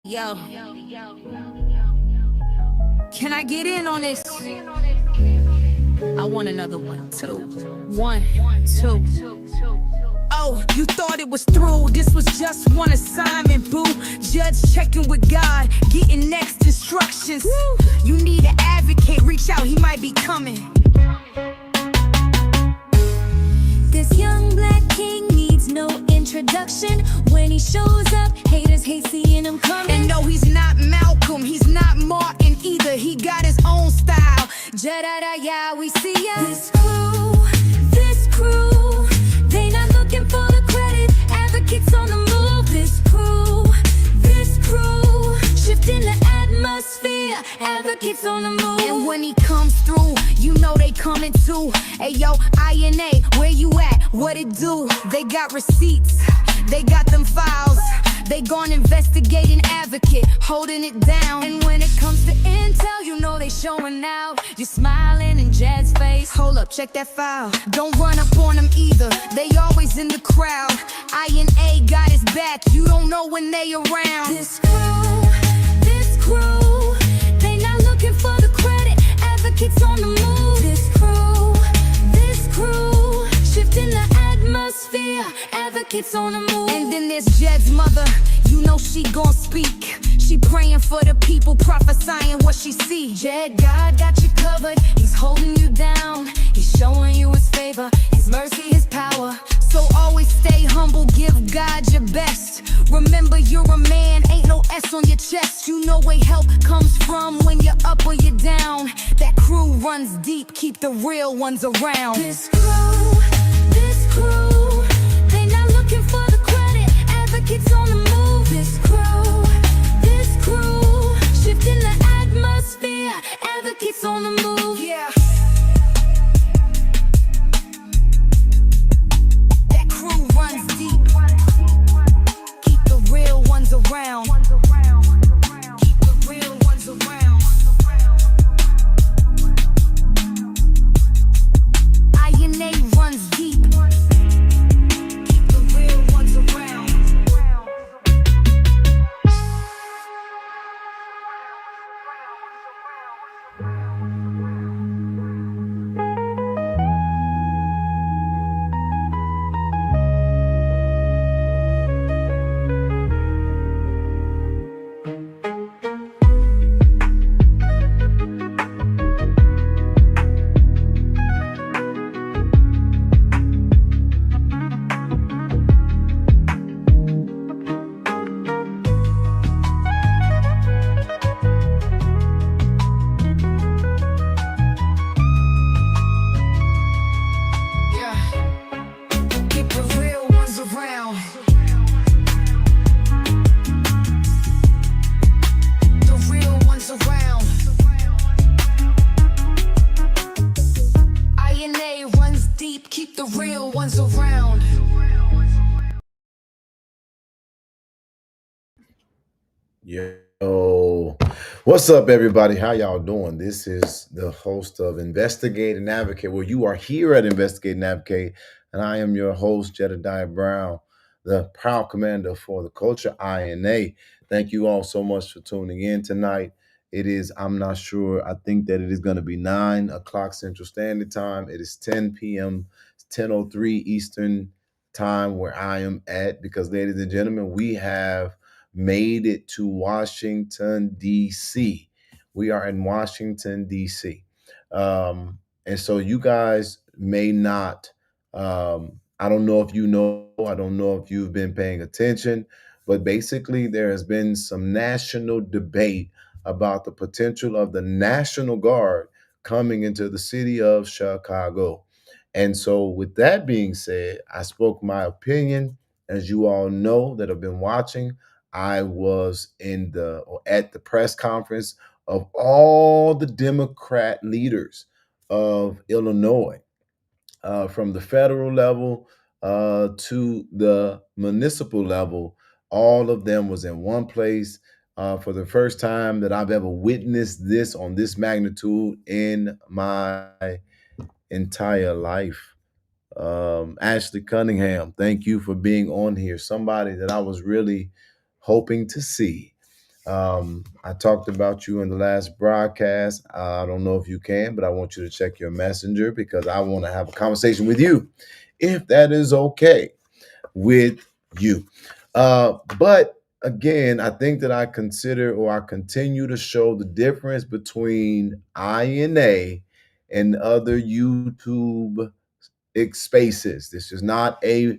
Yo, can I get in on this? I want another one, two. One, two. Oh, you thought it was through. This was just one assignment, boo. Judge checking with God, getting next instructions. You need an advocate, reach out, he might be coming. This young black king needs no introduction. When he shows up, haters hate seeing him coming. And no, he's not Malcolm, he's not Martin either. He got his own style. Ja-da-da-ya, we see ya. This crew, they not looking for the credit. Advocates on the move. This crew, shifting the atmosphere. Advocates on the move. And when he comes through, you know they coming too. Hey yo, INA, where you at? What it do? They got receipts, they got them files. They gon' investigate an advocate, holding it down. And when it comes to intel, you know they showing out. You smiling in Jed's face. Hold up, check that file. Don't run up on them either, they always in the crowd. INA got his back, you don't know when they around. This crew, they not looking for the credit. Advocates on the move. This crew, shifting the atmosphere. Advocates on the move. And then there's Jed's mother, you know she gon' speak. She praying for the people, prophesying what she see. Jed, God got you covered, he's holding you down. He's showing you his favor, his mercy, his power. So always stay humble, give God your best. Remember you're a man, ain't no S on your chest. You know where help comes from when you're up or you're down. That crew runs deep, keep the real ones around. This crew, they not looking for the credit. Advocates on the move. This crew, shifting the atmosphere. Advocates on the move. Yeah. That crew runs deep, keep the real ones around. Keep the real ones around. INA runs deep, keep the real ones around. Keep the real ones around. The real ones around. INA runs deep, keep the real ones around. Yo, what's up, everybody? How y'all doing? This is the host of Investigate and Advocate, where you are here at Investigate and Advocate, and I am your host, Jedediah Brown, the proud commander for the Culture INA. Thank you all so much for tuning in tonight. It is, I'm not sure, I think that it is going to be 9 o'clock Central Standard Time. It is 10 p.m., 10:03 Eastern Time where I am at, because, ladies and gentlemen, we have made it to Washington, D.C. We are in Washington, D.C. And so you guys may not, I don't know if you know, I don't know if you've been paying attention, but basically there has been some national debate about the potential of the National Guard coming into the city of Chicago. And so with that being said, I spoke my opinion. As you all know that have been watching, I was at the press conference of all the Democrat leaders of Illinois, from the federal level to the municipal level. All of them was in one place for the first time that I've ever witnessed this on this magnitude in my entire life. Ashley Cunningham, thank you for being on here. Somebody that I was really hoping to see. I talked about you in the last broadcast. I don't know if you can, but I want you to check your messenger because I want to have a conversation with you, if that is okay with you. But again, I think that I consider or I continue to show the difference between INA and other YouTube spaces. This is not a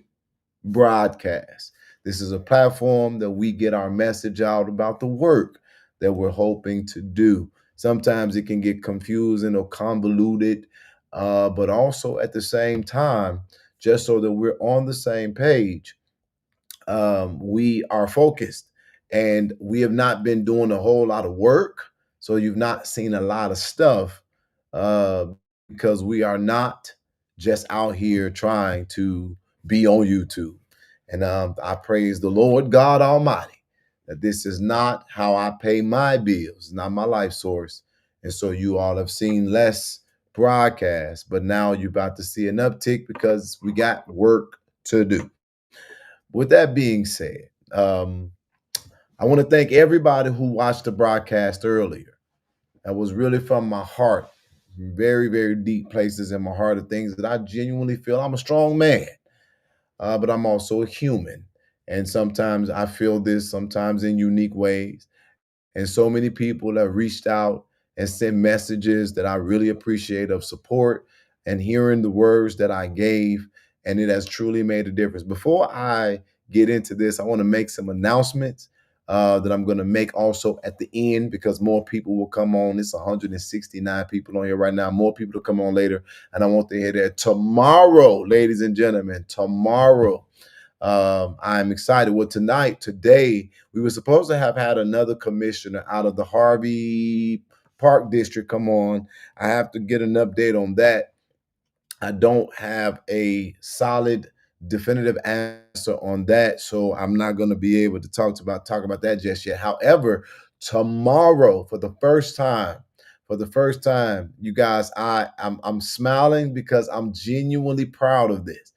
broadcast. This is a platform that we get our message out about the work that we're hoping to do. Sometimes it can get confusing or convoluted, but also at the same time, just so that we're on the same page, we are focused and we have not been doing a whole lot of work. So you've not seen a lot of stuff uh, because we are not just out here trying to be on YouTube. And I praise the Lord God Almighty that this is not how I pay my bills, it's not my life source. And so you all have seen less broadcasts, but now you're about to see an uptick because we got work to do. With that being said, I want to thank everybody who watched the broadcast earlier. That was really from my heart, very, very deep places in my heart of things that I genuinely feel. I'm a strong man, but I'm also a human. And sometimes I feel this, sometimes in unique ways. And so many people have reached out and sent messages that I really appreciate of support and hearing the words that I gave. And it has truly made a difference. Before I get into this, I want to make some announcements that I'm going to make also at the end because more people will come on. It's 169 people on here right now. More people to come on later. And I want to hear that tomorrow, ladies and gentlemen, tomorrow. I'm excited. Well, today, we were supposed to have had another commissioner out of the Harvey Park District come on. I have to get an update on that. I don't have a solid, definitive answer on that, so I'm not going to be able to talk about that just yet. However, tomorrow, for the first time, you guys, I'm smiling because I'm genuinely proud of this.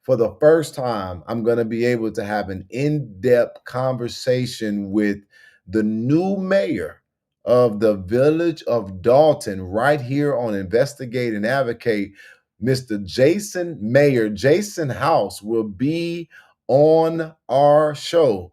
For the first time, I'm going to be able to have an in-depth conversation with the new mayor of the village of Dalton right here on Investigate and Advocate. Mr. Mayor Jason House will be on our show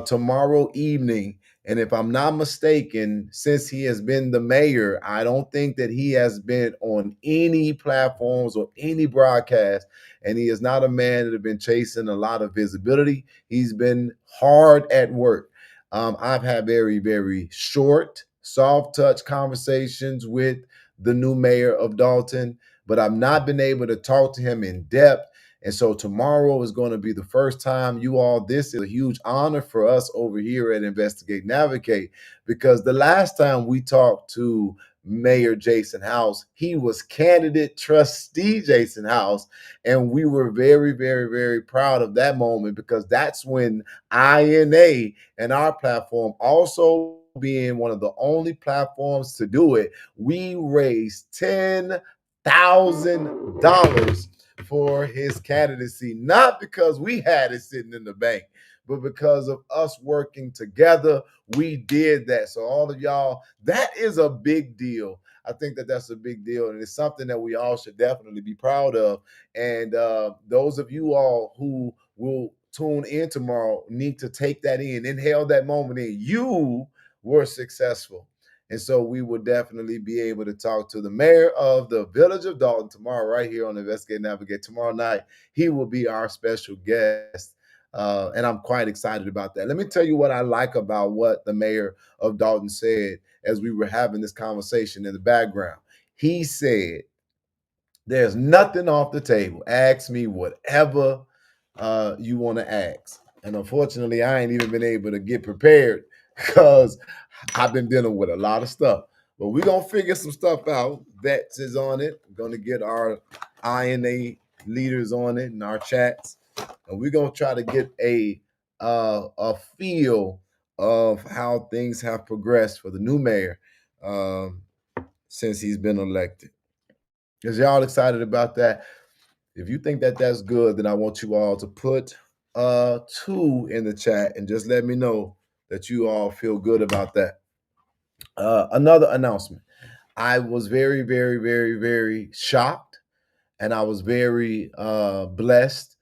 tomorrow evening. And if I'm not mistaken, since he has been the mayor, I don't think that he has been on any platforms or any broadcast. And he is not a man that has been chasing a lot of visibility. He's been hard at work. I've had very, very short, soft touch conversations with the new mayor of Dalton, but I've not been able to talk to him in depth. And so tomorrow is going to be the first time, you all, this is a huge honor for us over here at Investigate and Advocate, because the last time we talked to Mayor Jason House, he was candidate trustee Jason House. And we were very, very, very proud of that moment because that's when INA and our platform, also being one of the only platforms to do it, we raised $10,000 for his candidacy, not because we had it sitting in the bank, but because of us working together, we did that. So all of y'all, that is a big deal. I think that that's a big deal, and it's something that we all should definitely be proud of. And those of you all who will tune in tomorrow need to take that in, inhale that moment in. You were successful. And so we will definitely be able to talk to the mayor of the village of Dalton tomorrow, right here on Investigate and Navigate. Tomorrow night, he will be our special guest. And I'm quite excited about that. Let me tell you what I like about what the mayor of Dalton said as we were having this conversation in the background. He said, there's nothing off the table. Ask me whatever you want to ask. And unfortunately, I ain't even been able to get prepared because I've been dealing with a lot of stuff. But we're going to figure some stuff out. Vets is on it. We're going to get our INA leaders on it in our chats. And we're going to try to get a feel of how things have progressed for the new mayor since he's been elected. Is y'all excited about that? If you think that that's good, then I want you all to put 2 in the chat and just let me know that you all feel good about that. Another announcement. I was very, very, very, very shocked, and I was very blessed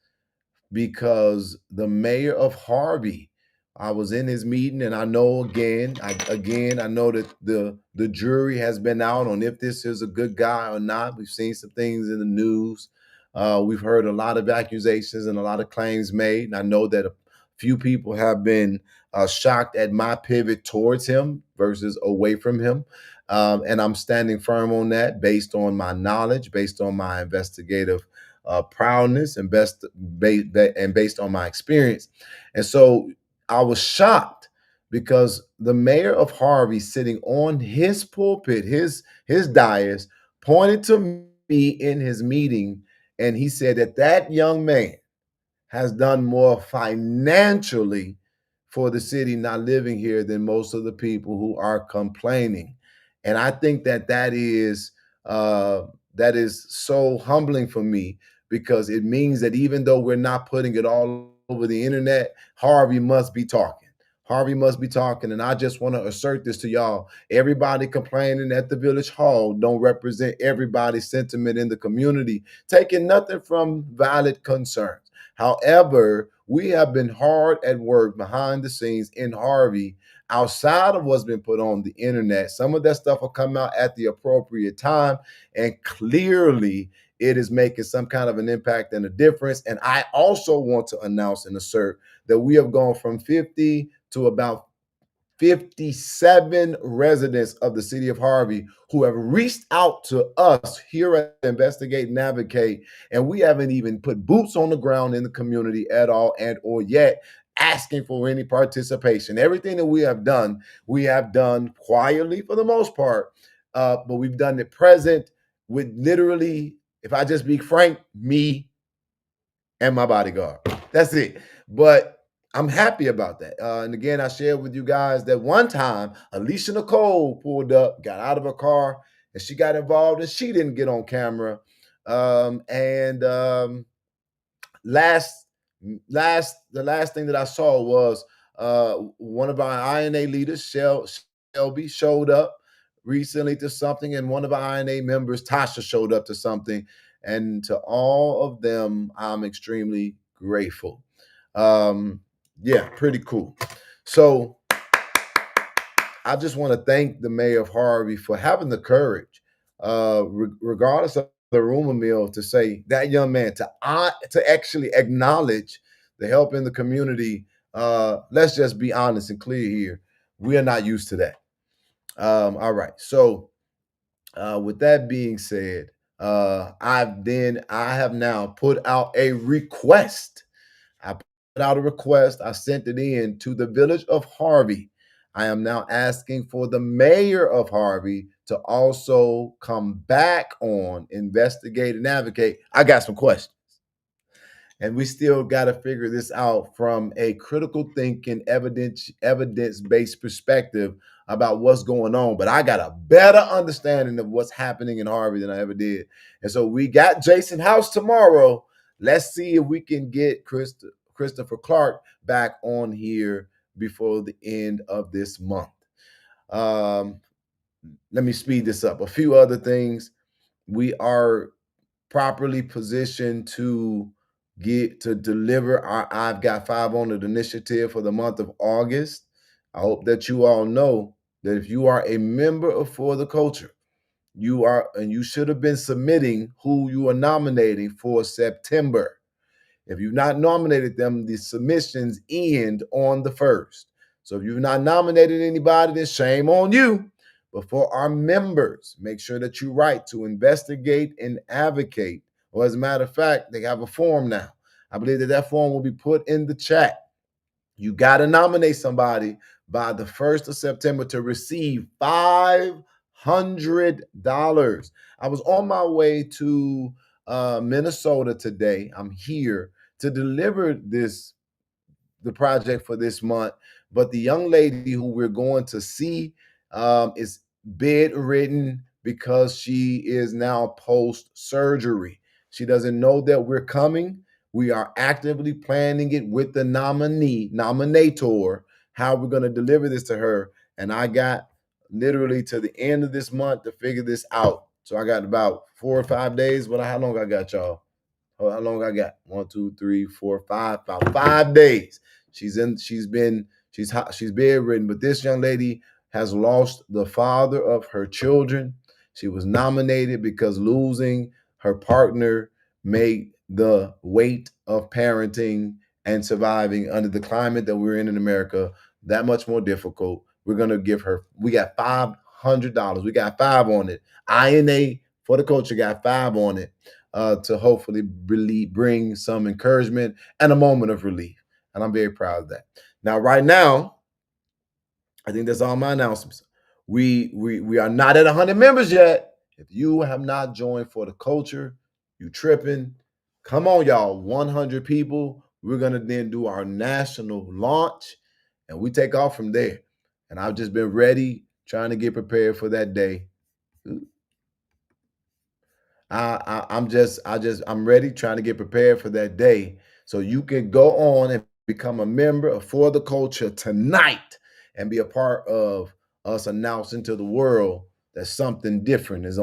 because the mayor of Harvey, I was in his meeting, and I know I know that the jury has been out on if this is a good guy or not. We've seen some things in the news. We've heard a lot of accusations and a lot of claims made, and I know that a few people have been shocked at my pivot towards him versus away from him. And I'm standing firm on that based on my knowledge, based on my investigative proudness, and based on my experience. And so I was shocked because the mayor of Harvey, sitting on his pulpit, his dais, pointed to me in his meeting, and he said that that young man has done more financially for the city not living here than most of the people who are complaining. And I think that uh, that is so humbling for me, because it means that even though we're not putting it all over the internet, Harvey must be talking. Harvey must be talking. And I just want to assert this to y'all. Everybody complaining at the village hall don't represent everybody's sentiment in the community, taking nothing from valid concerns. However, we have been hard at work behind the scenes in Harvey, outside of what's been put on the internet. Some of that stuff will come out at the appropriate time, and clearly it is making some kind of an impact and a difference. And I also want to announce and assert that we have gone from 50 to about 57 residents of the city of Harvey who have reached out to us here at Investigate and Advocate, and we haven't even put boots on the ground in the community at all, and or yet asking for any participation. Everything that we have done quietly for the most part, but we've done it present with literally, if I just be frank, me and my bodyguard. That's it. But I'm happy about that. And again, I shared with you guys that one time Alicia Nicole pulled up, got out of her car, and she got involved, and she didn't get on camera. And last the last thing that I saw was one of our INA leaders, Shelby, showed up recently to something, and one of our INA members, Tasha, showed up to something. And to all of them, I'm extremely grateful. Yeah, pretty cool. So I just want to thank the mayor of Harvey for having the courage, regardless of the rumor mill, to say that young man, to actually acknowledge the help in the community. Let's just be honest and clear here. We are not used to that. All right. So with that being said, I have now put out a request. I put out a request. I sent it in to the village of Harvey. I am now asking for the mayor of Harvey to also come back on Investigate and Advocate. I got some questions. And we still got to figure this out from a critical thinking, evidence-based perspective about what's going on. But I got a better understanding of what's happening in Harvey than I ever did. And so we got Jason House tomorrow. Let's see if we can get Christopher Clark back on here before the end of this month. Let me speed this up. A few other things. We are properly positioned to deliver our I've Got 500 initiative for the month of August. I hope that you all know that if you are a member of For the Culture, you should have been submitting who you are nominating for September. If you've not nominated them, the submissions end on the 1st. So if you've not nominated anybody, then shame on you. But for our members, make sure that you write to Investigate and Advocate. Or as a matter of fact, they have a form now. I believe that form will be put in the chat. You got to nominate somebody by the 1st of September to receive $500. I was on my way to Minnesota today. I'm here to deliver the project for this month, but the young lady who we're going to see is bedridden because she is now post surgery. She doesn't know that we're coming. We are actively planning it with the nominator how we're going to deliver this to her. And I got literally to the end of this month to figure this out. So I got about 4 or 5 days. How long I got, y'all? How long I got? 1, 2, 3, 4, 5. About 5 days. She's bedridden, but this young lady has lost the father of her children. She was nominated because losing her partner made the weight of parenting and surviving under the climate that we're in America that much more difficult. We're going to give her, we got $500. We got 5 on it. INA for the culture got 5 on it to hopefully bring some encouragement and a moment of relief. And I'm very proud of that. Now, right now, I think that's all my announcements. We are not at 100 members yet. If you have not joined For the Culture, you tripping. Come on, y'all. 100 people. We're going to then do our national launch, and we take off from there. And I've just been ready, trying to get prepared for that day. I'm ready, trying to get prepared for that day. So you can go on and become a member of For the Culture tonight and be a part of us announcing to the world that something different is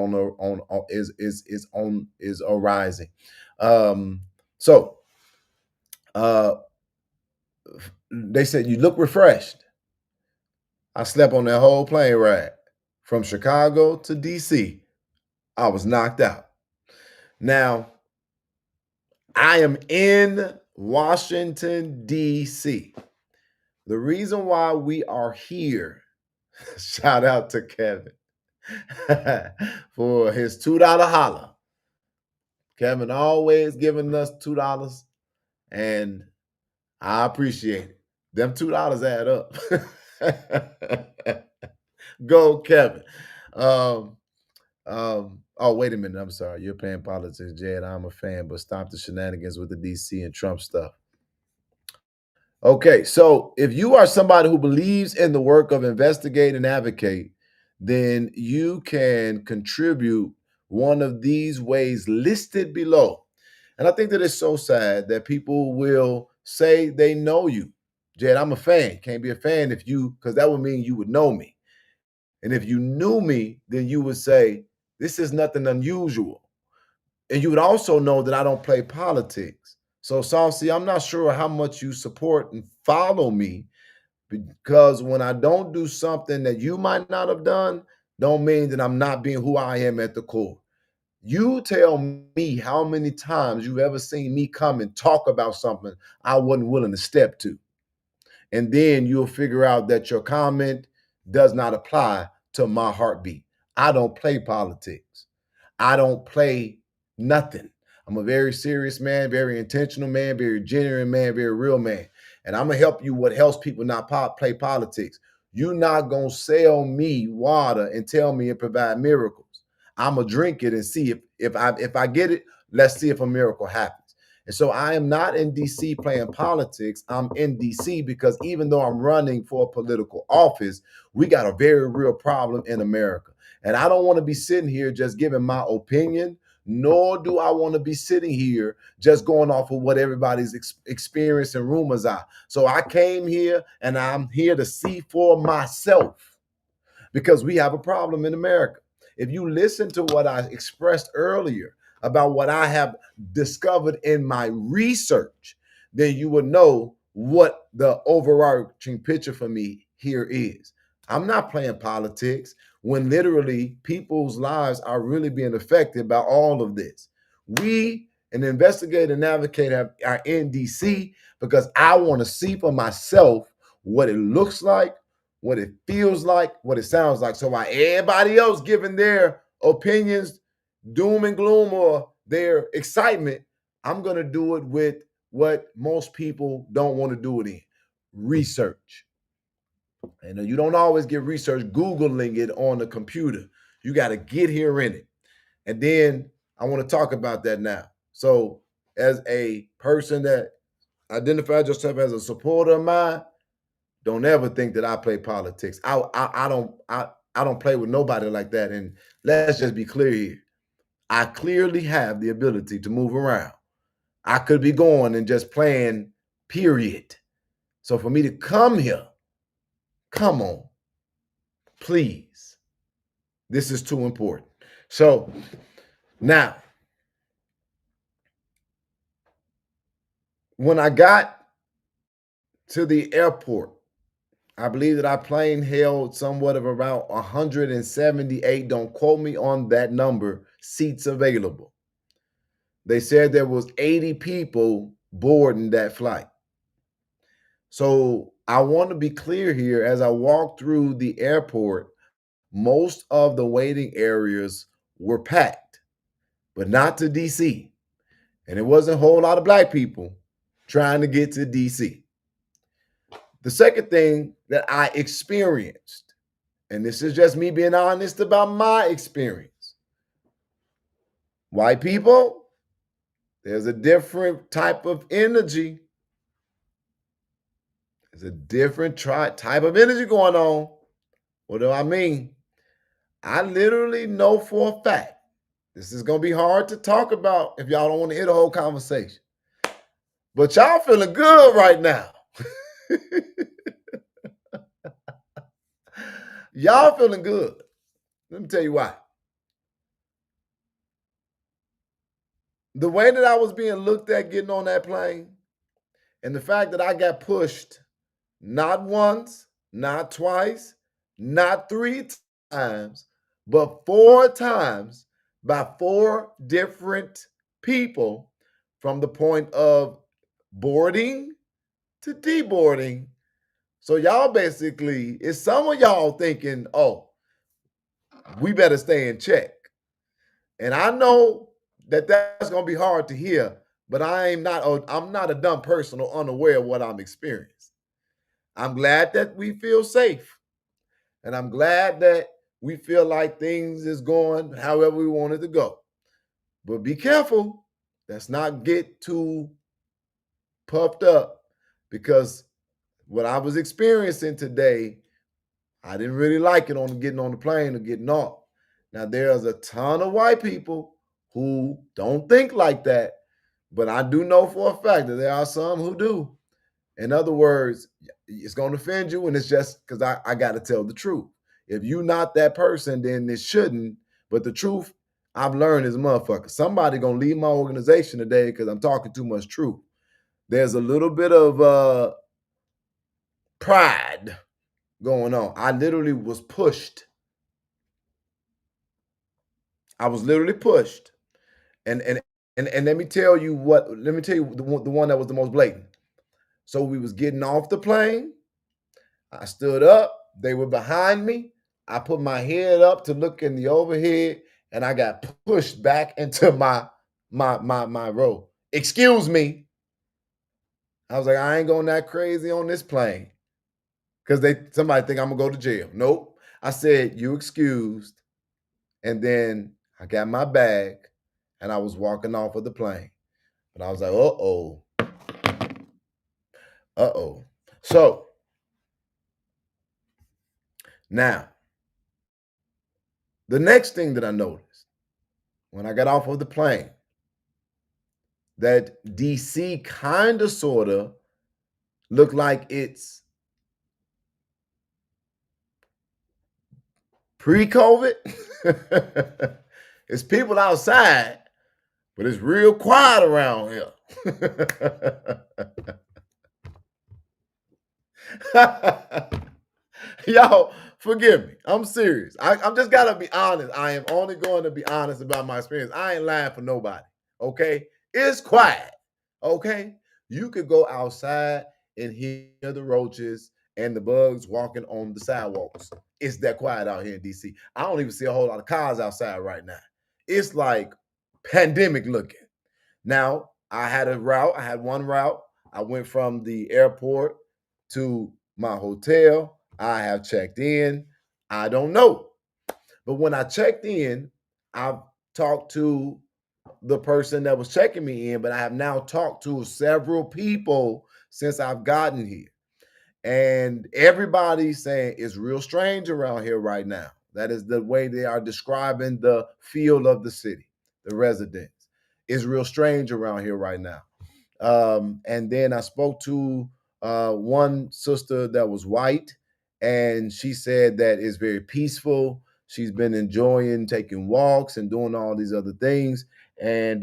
arising. They said you look refreshed. I slept on that whole plane ride from Chicago to DC. I was knocked out. Now, I am in Washington, D.C. The reason why we are here, shout out to Kevin for his $2 holla. Kevin always giving us $2, and I appreciate it. Them $2 add up. Go, Kevin. Oh, wait a minute. I'm sorry. You're playing politics, Jed. I'm a fan, but stop the shenanigans with the DC and Trump stuff. Okay, so if you are somebody who believes in the work of Investigate and Advocate, then you can contribute one of these ways listed below. And I think that it's so sad that people will say they know you. Jed, I'm a fan. Can't be a fan if you, because that would mean you would know me. And if you knew me, then you would say, this is nothing unusual. And you would also know that I don't play politics. So, Saucy, I'm not sure how much you support and follow me, because when I don't do something that you might not have done, don't mean that I'm not being who I am at the core. You tell me how many times you've ever seen me come and talk about something I wasn't willing to step to. And then you'll figure out that your comment does not apply to my heartbeat. I don't play politics. I don't play nothing. I'm a very serious man, very intentional man, very genuine man, very real man. And I'm going to help you what helps people not play politics. You're not going to sell me water and tell me it provide miracles. I'm going to drink it and see if I get it, let's see if a miracle happens. And so I am not in DC playing politics. I'm in DC because even though I'm running for a political office, we got a very real problem in America. And I don't want to be sitting here just giving my opinion, nor do I want to be sitting here just going off of what everybody's experience and rumors are. So I came here and I'm here to see for myself, because we have a problem in America. If you listen to what I expressed earlier about what I have discovered in my research, then you would know what the overarching picture for me here is. I'm not playing politics when literally people's lives are really being affected by all of this. We, an Investigate and Advocate, are in DC because I want to see for myself what it looks like, what it feels like, what it sounds like. So while everybody else giving their opinions, doom and gloom, or their excitement, I'm going to do it with what most people don't want to do it in: research. And you don't always get research Googling it on the computer. You got to get here in it. And then I want to talk about that now. So as a person that identifies yourself as a supporter of mine, don't ever think that I play politics. I don't play with nobody like that. And let's just be clear here. I clearly have the ability to move around. I could be going and just playing, period. So for me to come here Come on, please. This is too important. So now, when I got to the airport, I believe that our plane held somewhat of around 178, don't quote me on that number, seats available. They said there was 80 people boarding that flight. So I want to be clear here, as I walk through the airport, most of the waiting areas were packed, but not to DC. And it wasn't a whole lot of black people trying to get to DC. The second thing that I experienced, and this is just me being honest about my experience, white people, there's a different type of energy. There's a different type of energy going on. What do I mean? I literally know for a fact, this is going to be hard to talk about if y'all don't want to hear the whole conversation, but y'all feeling good right now. Y'all feeling good. Let me tell you why. The way that I was being looked at getting on that plane, and the fact that I got pushed not once, not twice, not 3 times, but 4 times by 4 different people from the point of boarding to deboarding. So y'all basically, it's some of y'all thinking, oh, we better stay in check. And I know that that's going to be hard to hear, but I'm not a dumb person or unaware of what I'm experiencing. I'm glad that we feel safe. And I'm glad that we feel like things is going however we want it to go. But be careful. Let's not get too puffed up, because what I was experiencing today, I didn't really like it on getting on the plane or getting off. Now, there's a ton of white people who don't think like that, but I do know for a fact that there are some who do. In other words, it's going to offend you, and it's just because I got to tell the truth. If you're not that person, then it shouldn't. But the truth I've learned is, motherfucker, somebody going to leave my organization today because I'm talking too much truth. There's a little bit of pride going on. I literally was pushed. I was literally pushed. And let me tell you the one that was the most blatant. So we was getting off the plane. I stood up. They were behind me. I put my head up to look in the overhead, and I got pushed back into my row. Excuse me. I was like, I ain't going that crazy on this plane, because somebody think I'm gonna go to jail. Nope. I said, you excused. And then I got my bag and I was walking off of the plane. And I was like, uh-oh. Uh-oh. So now, the next thing that I noticed when I got off of the plane, that DC kind of sort of looked like it's pre-COVID. It's people outside, but it's real quiet around here. Y'all, forgive me. I'm serious. I'm just gotta be honest. I am only going to be honest about my experience. I ain't lying for nobody. Okay? It's quiet. Okay? You could go outside and hear the roaches and the bugs walking on the sidewalks. It's that quiet out here in DC. I don't even see a whole lot of cars outside right now. It's like pandemic looking. Now, I had one route. I went from the airport to my hotel. I have checked in. I don't know. But when I checked in, I've talked to the person that was checking me in, but I have now talked to several people since I've gotten here. And everybody's saying it's real strange around here right now. That is the way they are describing the feel of the city, the residents. It's real strange around here right now. And then I spoke to one sister that was white, and she said that it's very peaceful. She's been enjoying taking walks and doing all these other things. And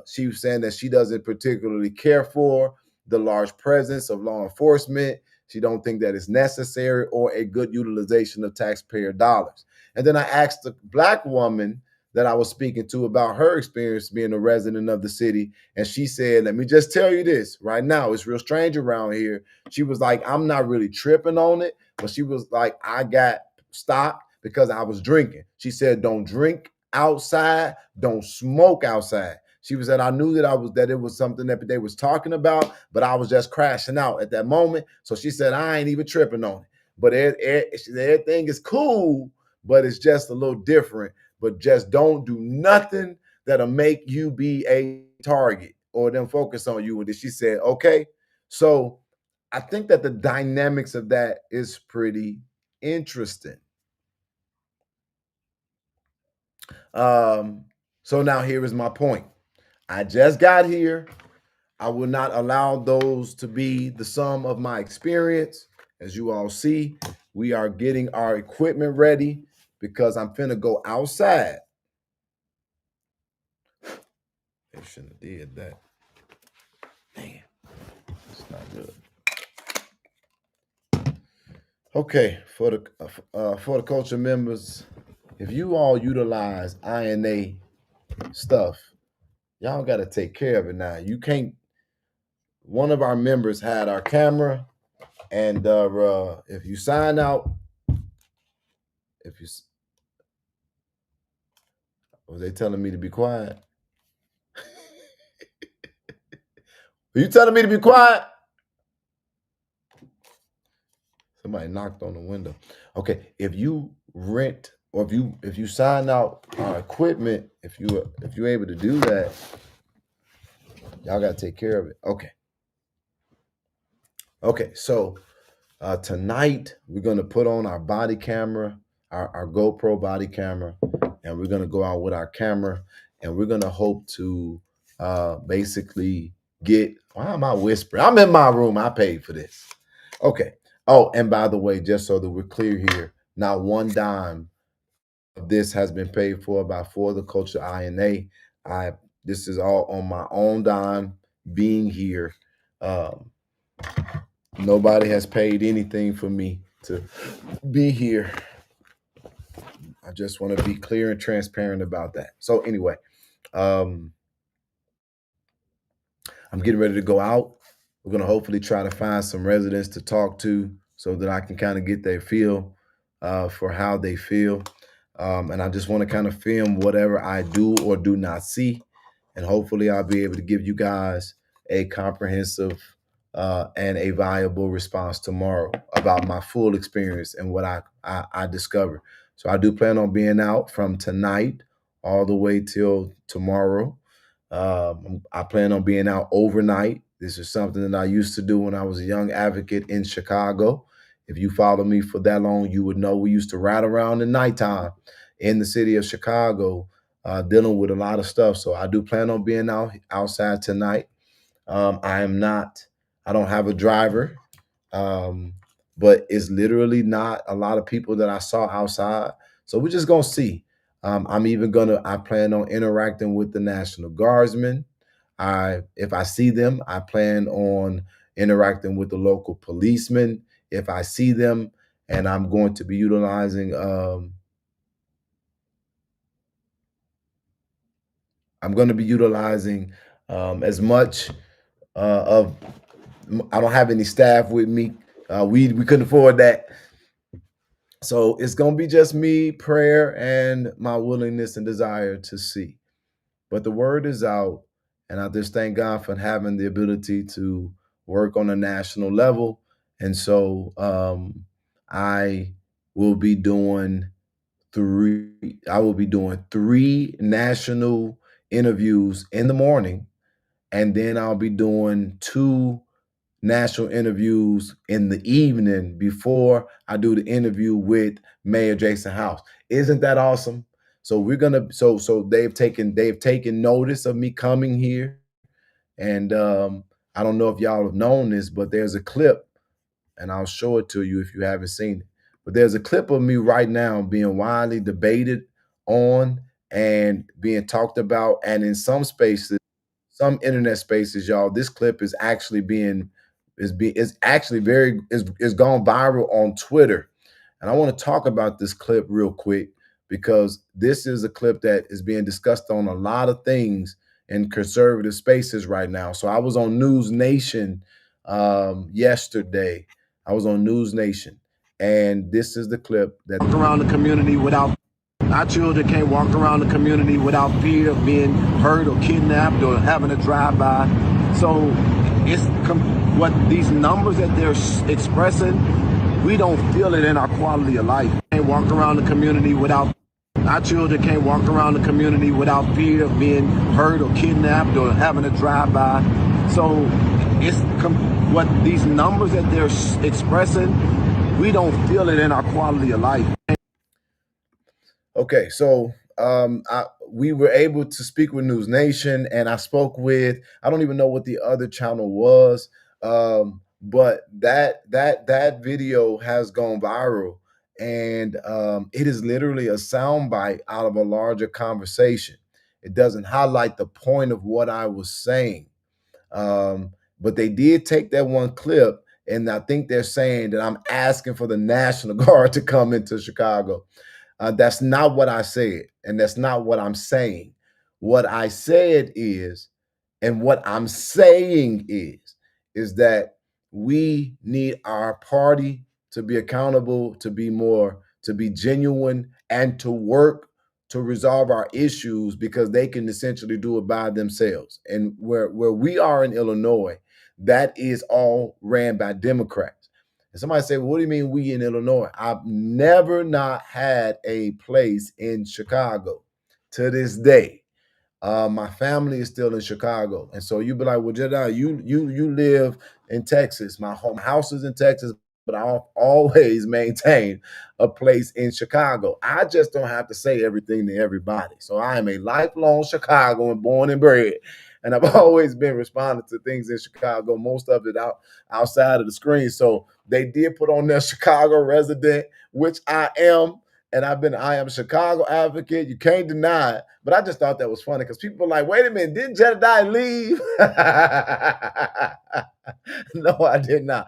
she was saying that she doesn't particularly care for the large presence of law enforcement. She don't think that it's necessary or a good utilization of taxpayer dollars. And then I asked the Black woman that I was speaking to about her experience being a resident of the city. And she said, let me just tell you this right now. It's real strange around here. She was like, I'm not really tripping on it. But she was like, I got stopped because I was drinking. She said, don't drink outside. Don't smoke outside. She was that I knew that it was something that they was talking about, but I was just crashing out at that moment. So she said, I ain't even tripping on it. But everything is cool, but it's just a little different. But just don't do nothing that'll make you be a target or them focus on you. And she said, okay. So I think that the dynamics of that is pretty interesting. So now here is my point. I just got here. I will not allow those to be the sum of my experience. As you all see, we are getting our equipment ready because I'm finna go outside. They shouldn't have did that. Man, it's not good. Okay, for the culture members, if you all utilize INA stuff, y'all got to take care of it now. You can't. One of our members had our camera, and if you sign out, was they telling me to be quiet? Are you telling me to be quiet? Somebody knocked on the window. Okay, if you rent or if you sign out our equipment, if you're able to do that, y'all got to take care of it. Okay, so tonight we're gonna put on our body camera, our GoPro body camera, and we're gonna go out with our camera, and we're gonna hope to basically get. Why am I whispering? I'm in my room. I paid for this. Okay. Oh, and by the way, just so that we're clear here, not one dime of this has been paid for for the Culture INA. This is all on my own dime. Being here, nobody has paid anything for me to be here. I just want to be clear and transparent about that. So anyway, I'm getting ready to go out. We're going to hopefully try to find some residents to talk to so that I can kind of get their feel for how they feel. And I just want to kind of film whatever I do or do not see. And hopefully I'll be able to give you guys a comprehensive and a viable response tomorrow about my full experience and what I discovered. So I do plan on being out from tonight all the way till tomorrow. I plan on being out overnight. This is something that I used to do when I was a young advocate in Chicago. If you follow me for that long, you would know we used to ride around at nighttime in the city of Chicago, dealing with a lot of stuff. So I do plan on being outside tonight. I don't have a driver, but it's literally not a lot of people that I saw outside. So we're just gonna see. I plan on interacting with the National Guardsmen. If I see them, I plan on interacting with the local policemen. If I see them, and I'm going to be utilizing, as much of. I don't have any staff with me. We couldn't afford that. So it's going to be just me, prayer, and my willingness and desire to see. But the word is out, and I just thank God for having the ability to work on a national level. And so I will be doing three national interviews in the morning, and then I'll be doing 2 national interviews in the evening before I do the interview with Mayor Jason House. Isn't that awesome? So we're gonna so they've taken notice of me coming here, and I don't know if y'all have known this, but there's a clip, and I'll show it to you if you haven't seen it. But there's a clip of me right now being widely debated on and being talked about, and in some spaces, some internet spaces, y'all, this clip is actually being is actually very is gone viral on Twitter. And I want to talk about this clip real quick because this is a clip that is being discussed on a lot of things in conservative spaces right now. So I was on News Nation yesterday. I was on News Nation, and this is the clip that around the community without our children can't walk around the community without fear of being hurt or kidnapped or having a drive-by. So it's what these numbers that they're expressing, we don't feel it in our quality of life. Can't walk around the community without our children can't walk around the community without fear of being hurt or kidnapped or having a drive-by. So it's what these numbers that they're expressing, we don't feel it in our quality of life. Okay, so we were able to speak with News Nation, and I spoke with, I don't even know what the other channel was, but that video has gone viral, and it is literally a soundbite out of a larger conversation. It doesn't highlight the point of what I was saying, but they did take that one clip, and I think they're saying that I'm asking for the National Guard to come into Chicago. That's not what I said, and that's not what I'm saying. What I said is, and what I'm saying is that we need our party to be accountable, to be genuine, and to work to resolve our issues because they can essentially do it by themselves. And where we are in Illinois, that is all ran by Democrats. And somebody say, well, what do you mean we in Illinois? I've never not had a place in Chicago to this day. My family is still in Chicago. And so you be like, well, Jedi, you live in Texas. My house is in Texas, but I'll always maintain a place in Chicago. I just don't have to say everything to everybody. So I am a lifelong Chicagoan, born and bred. And I've always been responding to things in Chicago, most of it outside of the screen. So they did put on their Chicago resident, which I am. And I am a Chicago advocate. You can't deny it. But I just thought that was funny because people were like, wait a minute, didn't Jedediah leave? No, I did not.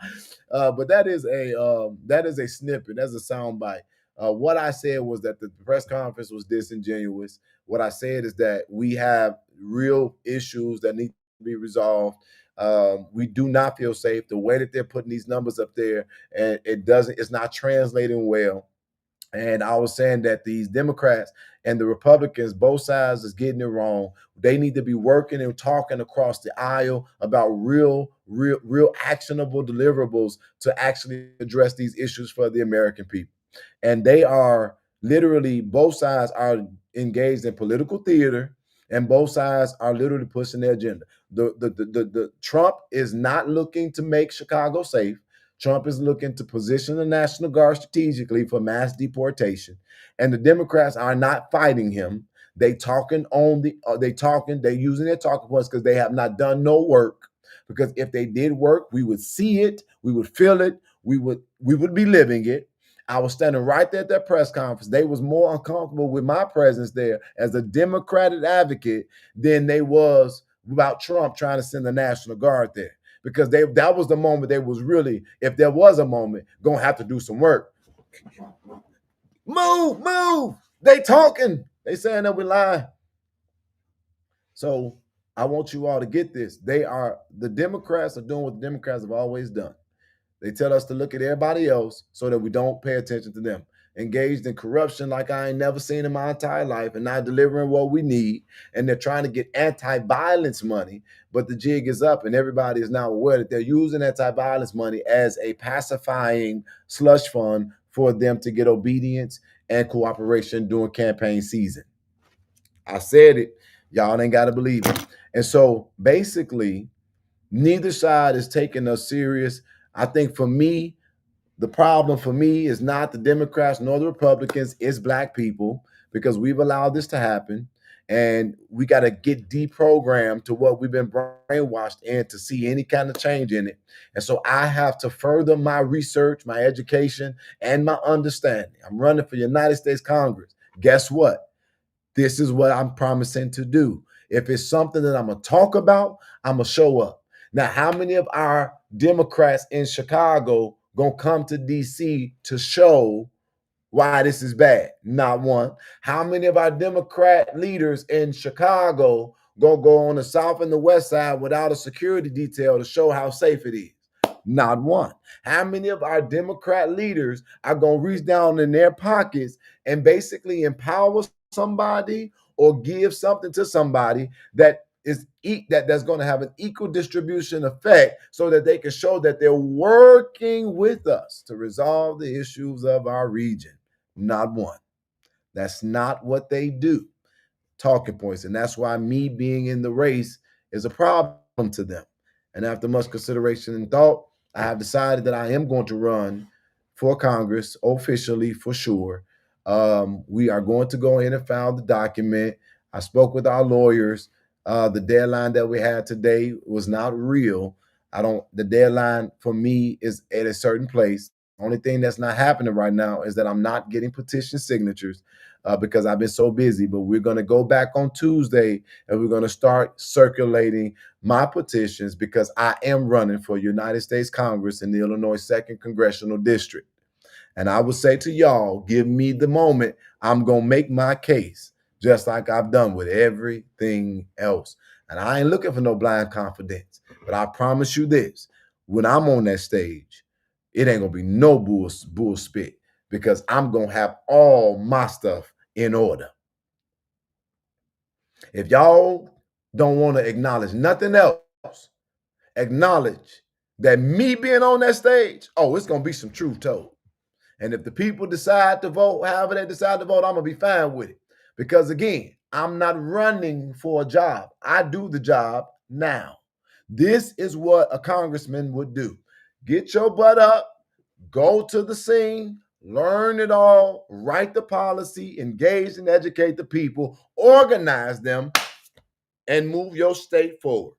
But that is a snippet. That's a soundbite. What I said was that the press conference was disingenuous. What I said is that we have real issues that need to be resolved. We do not feel safe. The way that they're putting these numbers up there, and it's not translating well. And I was saying that these Democrats and the Republicans, both sides, is getting it wrong. They need to be working and talking across the aisle about real actionable deliverables to actually address these issues for the American people. And they are literally, both sides are engaged in political theater, and both sides are literally pushing their agenda. The Trump is not looking to make Chicago safe. Trump is looking to position the National Guard strategically for mass deportation, and the Democrats are not fighting him. They using their talking points because they have not done no work. Because if they did work, we would see it, we would feel it, we would be living it. I was standing right there at that press conference. They was more uncomfortable with my presence there as a Democratic advocate than they was about Trump trying to send the National Guard there. Because that was the moment they was really, if there was a moment, gonna have to do some work. Move. They talking. They saying that we lying. So I want you all to get this. The Democrats are doing what the Democrats have always done. They tell us to look at everybody else so that we don't pay attention to them. Engaged in corruption like I ain't never seen in my entire life and not delivering what we need. And they're trying to get anti-violence money, but the jig is up and everybody is now aware that they're using anti-violence money as a pacifying slush fund for them to get obedience and cooperation during campaign season. I said it. Y'all ain't got to believe it. And so basically, neither side is taking us serious. I think for me, the problem for me is not the Democrats nor the Republicans, it's Black people, because we've allowed this to happen. And we got to get deprogrammed to what we've been brainwashed in to see any kind of change in it. And so I have to further my research, my education, and my understanding. I'm running for United States Congress. Guess what? This is what I'm promising to do. If it's something that I'm going to talk about, I'm going to show up. Now, how many of our Democrats in Chicago going to come to DC to show why this is bad? Not one. How many of our Democrat leaders in Chicago gonna go on the south and the west side without a security detail to show how safe it is? Not one. How many of our Democrat leaders are gonna reach down in their pockets and basically empower somebody or give something to somebody that is that's going to have an equal distribution effect so that they can show that they're working with us to resolve the issues of our region? Not one. That's not what they do. Talking points. And that's why me being in the race is a problem to them. And after much consideration and thought, I have decided that I am going to run for Congress officially for sure. We are going to go in and file the document. I spoke with our lawyers. The deadline that we had today was not real. The deadline for me is at a certain place. Only thing that's not happening right now is that I'm not getting petition signatures because I've been so busy. But we're going to go back on Tuesday and we're going to start circulating my petitions because I am running for United States Congress in the Illinois 2nd Congressional District. And I would say to y'all, give me the moment. I'm going to make my case just like I've done with everything else. And I ain't looking for no blind confidence. But I promise you this, when I'm on that stage, it ain't going to be no bull spit because I'm going to have all my stuff in order. If y'all don't want to acknowledge nothing else, acknowledge that me being on that stage, it's going to be some truth told. And if the people decide to vote, however they decide to vote, I'm going to be fine with it. Because again, I'm not running for a job. I do the job now. This is what a congressman would do. Get your butt up, go to the scene, learn it all, write the policy, engage and educate the people, organize them, and move your state forward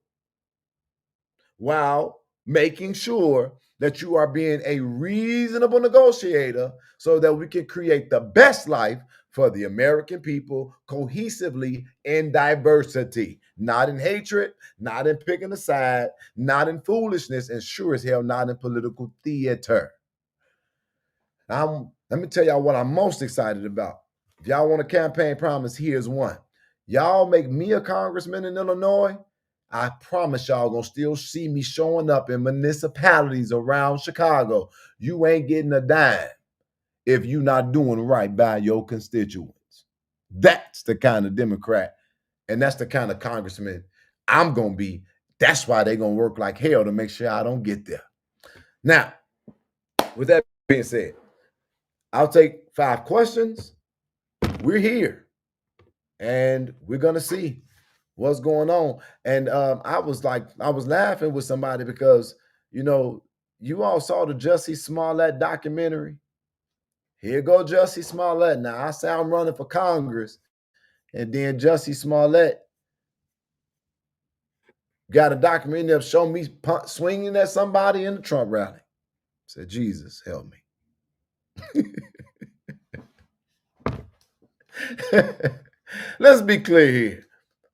while making sure that you are being a reasonable negotiator so that we can create the best life for the American people cohesively in diversity, not in hatred, not in picking a side, not in foolishness, and sure as hell not in political theater. Let me tell y'all what I'm most excited about. If y'all want a campaign promise, here's one. Y'all make me a congressman in Illinois, I promise y'all gonna still see me showing up in municipalities around Chicago. You ain't getting a dime if you're not doing right by your constituents. That's the kind of Democrat and that's the kind of congressman I'm gonna be. That's why they're gonna work like hell to make sure I don't get there. Now, with that being said, I'll take 5 questions. We're here and we're gonna see what's going on. And I was laughing with somebody because, you all saw the Jussie Smollett documentary. Here go Jussie Smollett. Now, I say I'm running for Congress, and then Jussie Smollett got a documentary that showed me swinging at somebody in the Trump rally. I said, Jesus, help me. Let's be clear here.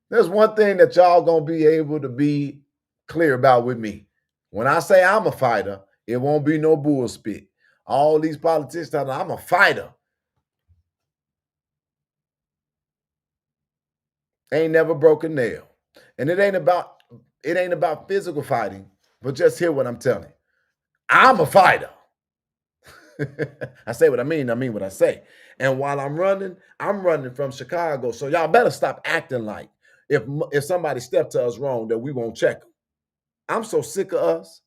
There's one thing that y'all gonna be able to be clear about with me. When I say I'm a fighter, it won't be no bull spit. All these politicians tell me I'm a fighter. Ain't never broke a nail. And it ain't about physical fighting, but just hear what I'm telling you. I'm a fighter. I say what I mean what I say. And while I'm running from Chicago. So y'all better stop acting like if somebody stepped to us wrong that we won't check them. I'm so sick of us.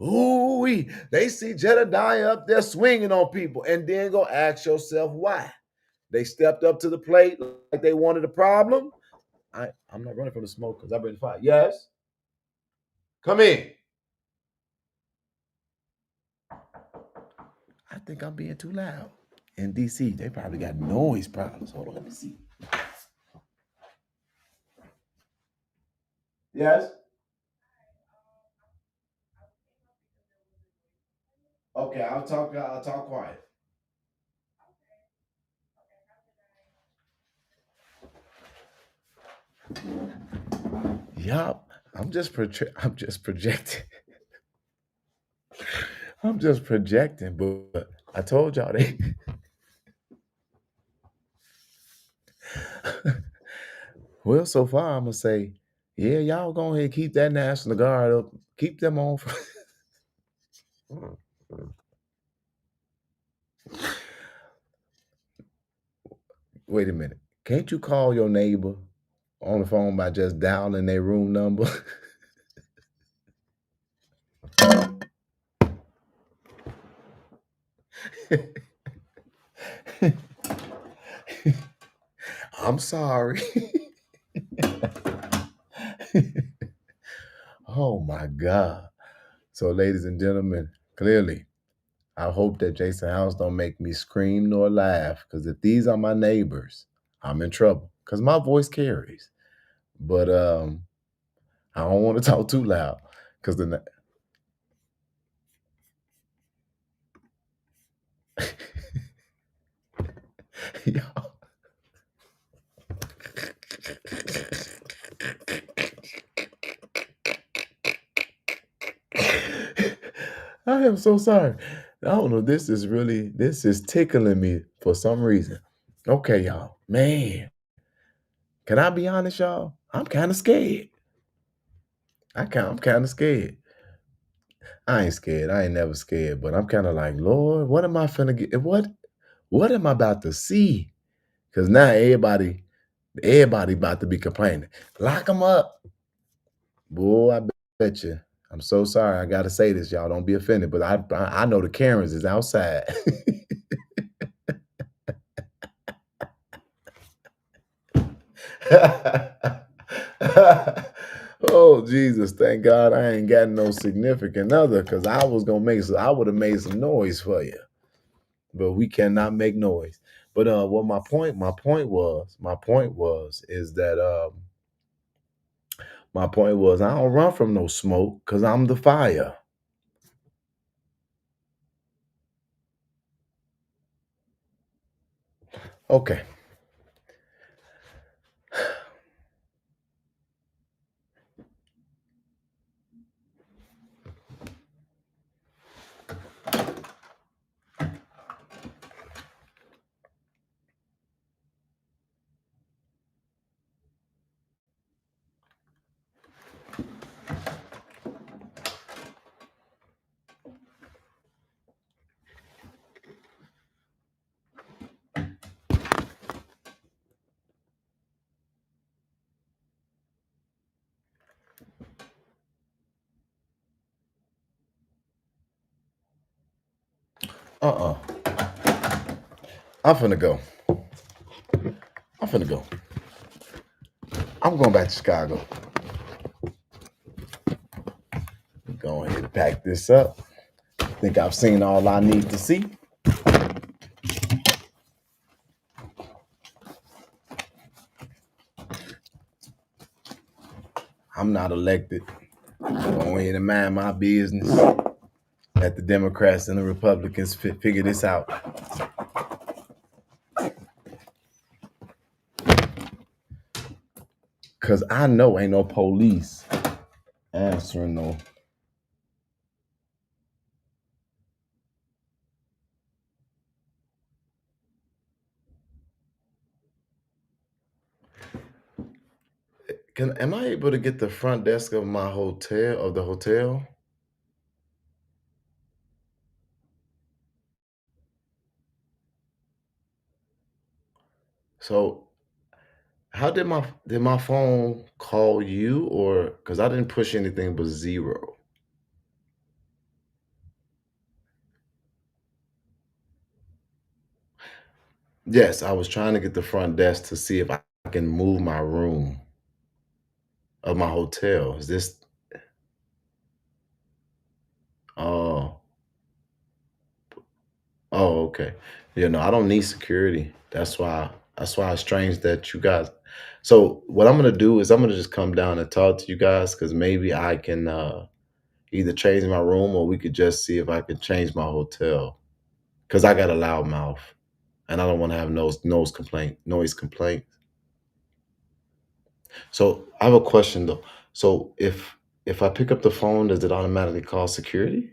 Ooh, they see Jedediah up there swinging on people and then go ask yourself why. They stepped up to the plate like they wanted a problem. I'm not running from the smoke because I'm ready to fight. Yes? Come in. I think I'm being too loud. In DC, they probably got noise problems. Hold on, let me see. Yes. Okay, I'll talk. I'll talk quiet. Yup. I'm just projecting. I'm just projecting. But I told y'all they. Well, so far I'm gonna say, yeah, y'all go ahead, keep that National Guard up, keep them on. Wait a minute. Can't you call your neighbor on the phone by just dialing their room number? I'm sorry. Oh my God. So, ladies and gentlemen, clearly, I hope that Jason House don't make me scream nor laugh, because if these are my neighbors, I'm in trouble. Because my voice carries. But I don't want to talk too loud. Because the y'all, I am so sorry. I don't know. This is tickling me for some reason. Okay, y'all. Man, can I be honest, y'all? I'm kind of scared. I'm kind of scared. I ain't scared. I ain't never scared, but I'm kind of like, Lord, what am I finna get? What am I about to see? Because now everybody about to be complaining. Lock them up. Boy, I bet you. I'm so sorry. I gotta say this, y'all. Don't be offended, but I know the Karens is outside. Oh Jesus! Thank God I ain't got no significant other, because I would have made some noise for you, but we cannot make noise. But what my point was is that my point was I don't run from no smoke because I'm the fire. Okay. Uh-uh. I'm finna go. I'm finna go. I'm going back to Chicago. Go ahead and pack this up. Think I've seen all I need to see. I'm not elected. Go ahead and mind my business. Let the Democrats and the Republicans figure this out. Cause I know ain't no police answering no. Am I able to get the front desk of the hotel? So how did my phone call you, or because I didn't push anything but zero? Yes, I was trying to get the front desk to see if I can move my room of my hotel. Is this oh oh okay. Yeah, no, I don't need security. That's why That's why it's strange that you guys. So what I'm gonna do is I'm gonna just come down and talk to you guys because maybe I can either change my room or we could just see if I can change my hotel because I got a loud mouth and I don't want to have noise complaint. So I have a question though. So if I pick up the phone, does it automatically call security?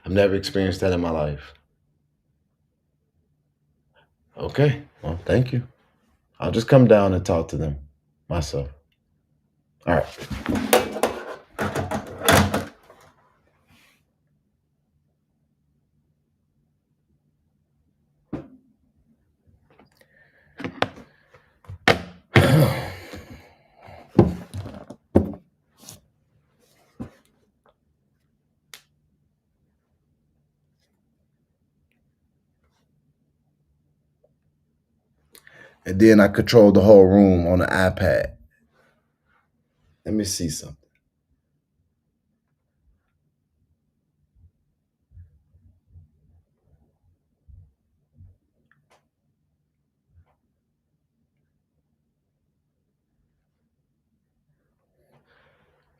I've never experienced that in my life. Okay, well, thank you. I'll just come down and talk to them myself. All right. And then I control the whole room on the iPad. Let me see something.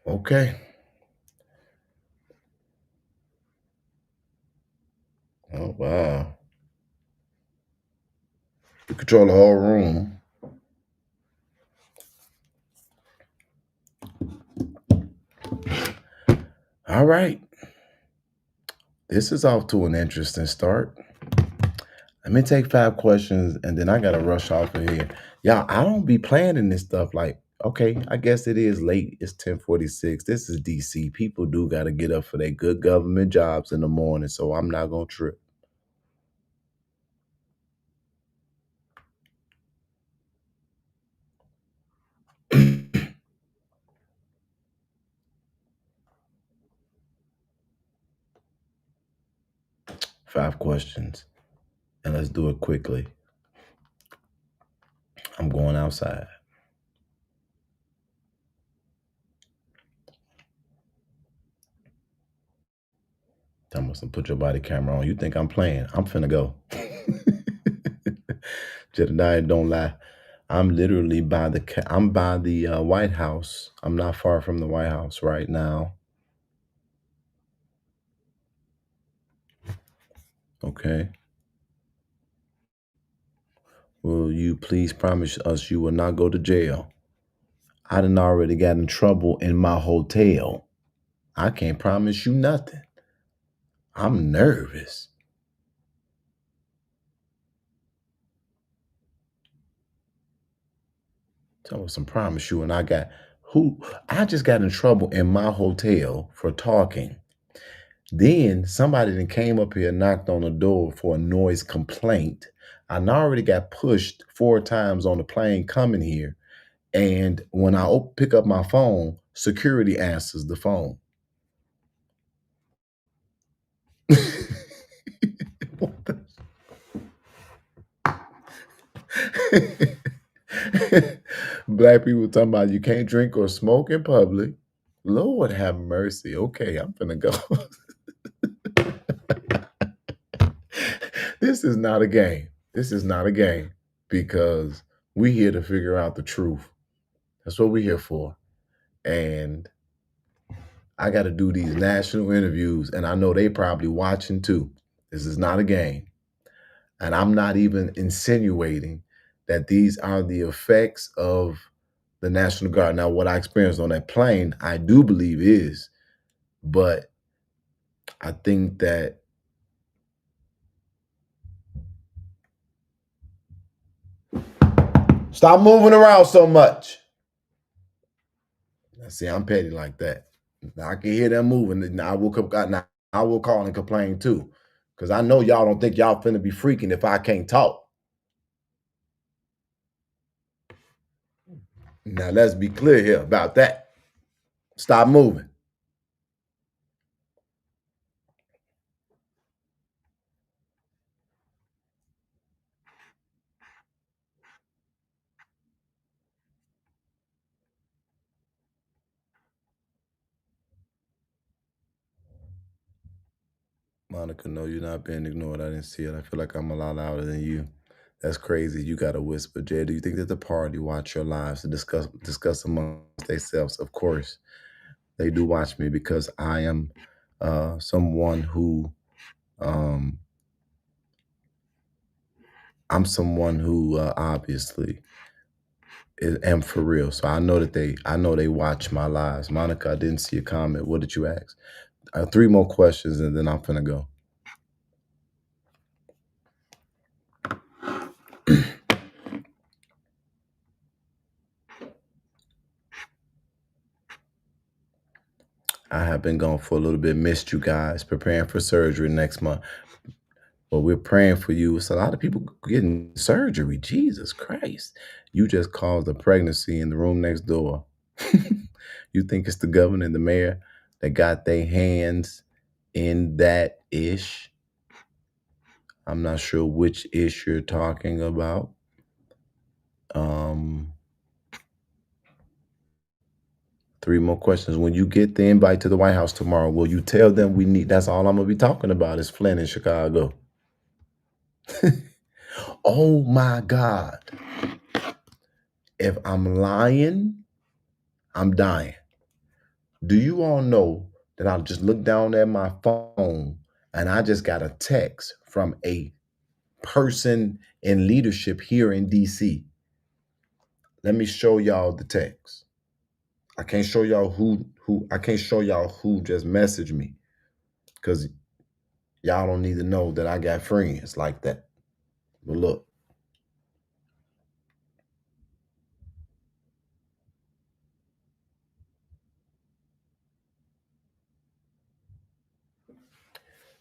Okay. Oh wow. You control the whole room. All right. This is off to an interesting start. Let me take 5 questions and then I gotta rush off of here. Y'all, I don't be planning this stuff like, okay, I guess it is late. It's 10:46. This is DC. People do gotta get up for their good government jobs in the morning, so I'm not gonna trip. Five questions. And let's do it quickly. I'm going outside. Thomas, put your body camera on. You think I'm playing? I'm finna go. Jedediah, don't lie. I'm literally by I'm by the White House. I'm not far from the White House right now. Okay. Will you please promise us you will not go to jail? I done already got in trouble in my hotel. I can't promise you nothing. I'm nervous. Tell us some promise you and I just got in trouble in my hotel for talking. Then somebody then came up here and knocked on the door for a noise complaint. I already got pushed 4 times on the plane coming here. And when I pick up my phone, security answers the phone. What the- Black people talking about you can't drink or smoke in public. Lord have mercy. Okay, I'm finna go. This is not a game. This is not a game because we here to figure out the truth. That's what we're here for. And I got to do these national interviews, and I know they probably watching too. This is not a game. And I'm not even insinuating that these are the effects of the National Guard. Now, what I experienced on that plane, I do believe is, but I think that stop moving around so much. Now, see, I'm petty like that. Now I can hear them moving. Now I will call and complain too. Because I know y'all don't think y'all finna be freaking if I can't talk. Now let's be clear here about that. Stop moving. Monica, no, you're not being ignored. I didn't see it. I feel like I'm a lot louder than you. That's crazy. You got to whisper. Jay, do you think that the party watch your lives to discuss amongst themselves? Of course, they do watch me because I am someone who um, I'm someone who obviously am for real. So I know that they watch my lives. Monica, I didn't see a comment. What did you ask? 3 more questions and then I'm finna go. I have been gone for a little bit. Missed you guys. Preparing for surgery next month. But we're praying for you. It's a lot of people getting surgery. Jesus Christ. You just caused a pregnancy in the room next door. You think it's the governor and the mayor that got their hands in that ish? I'm not sure which ish you're talking about. 3 more questions. When you get the invite to the White House tomorrow, will you tell them we need, that's all I'm going to be talking about is Flint in Chicago. Oh my God. If I'm lying, I'm dying. Do you all know that I just looked down at my phone and I just got a text from a person in leadership here in DC? Let me show y'all the text. I can't show y'all who just messaged me because y'all don't need to know that I got friends like that. But look.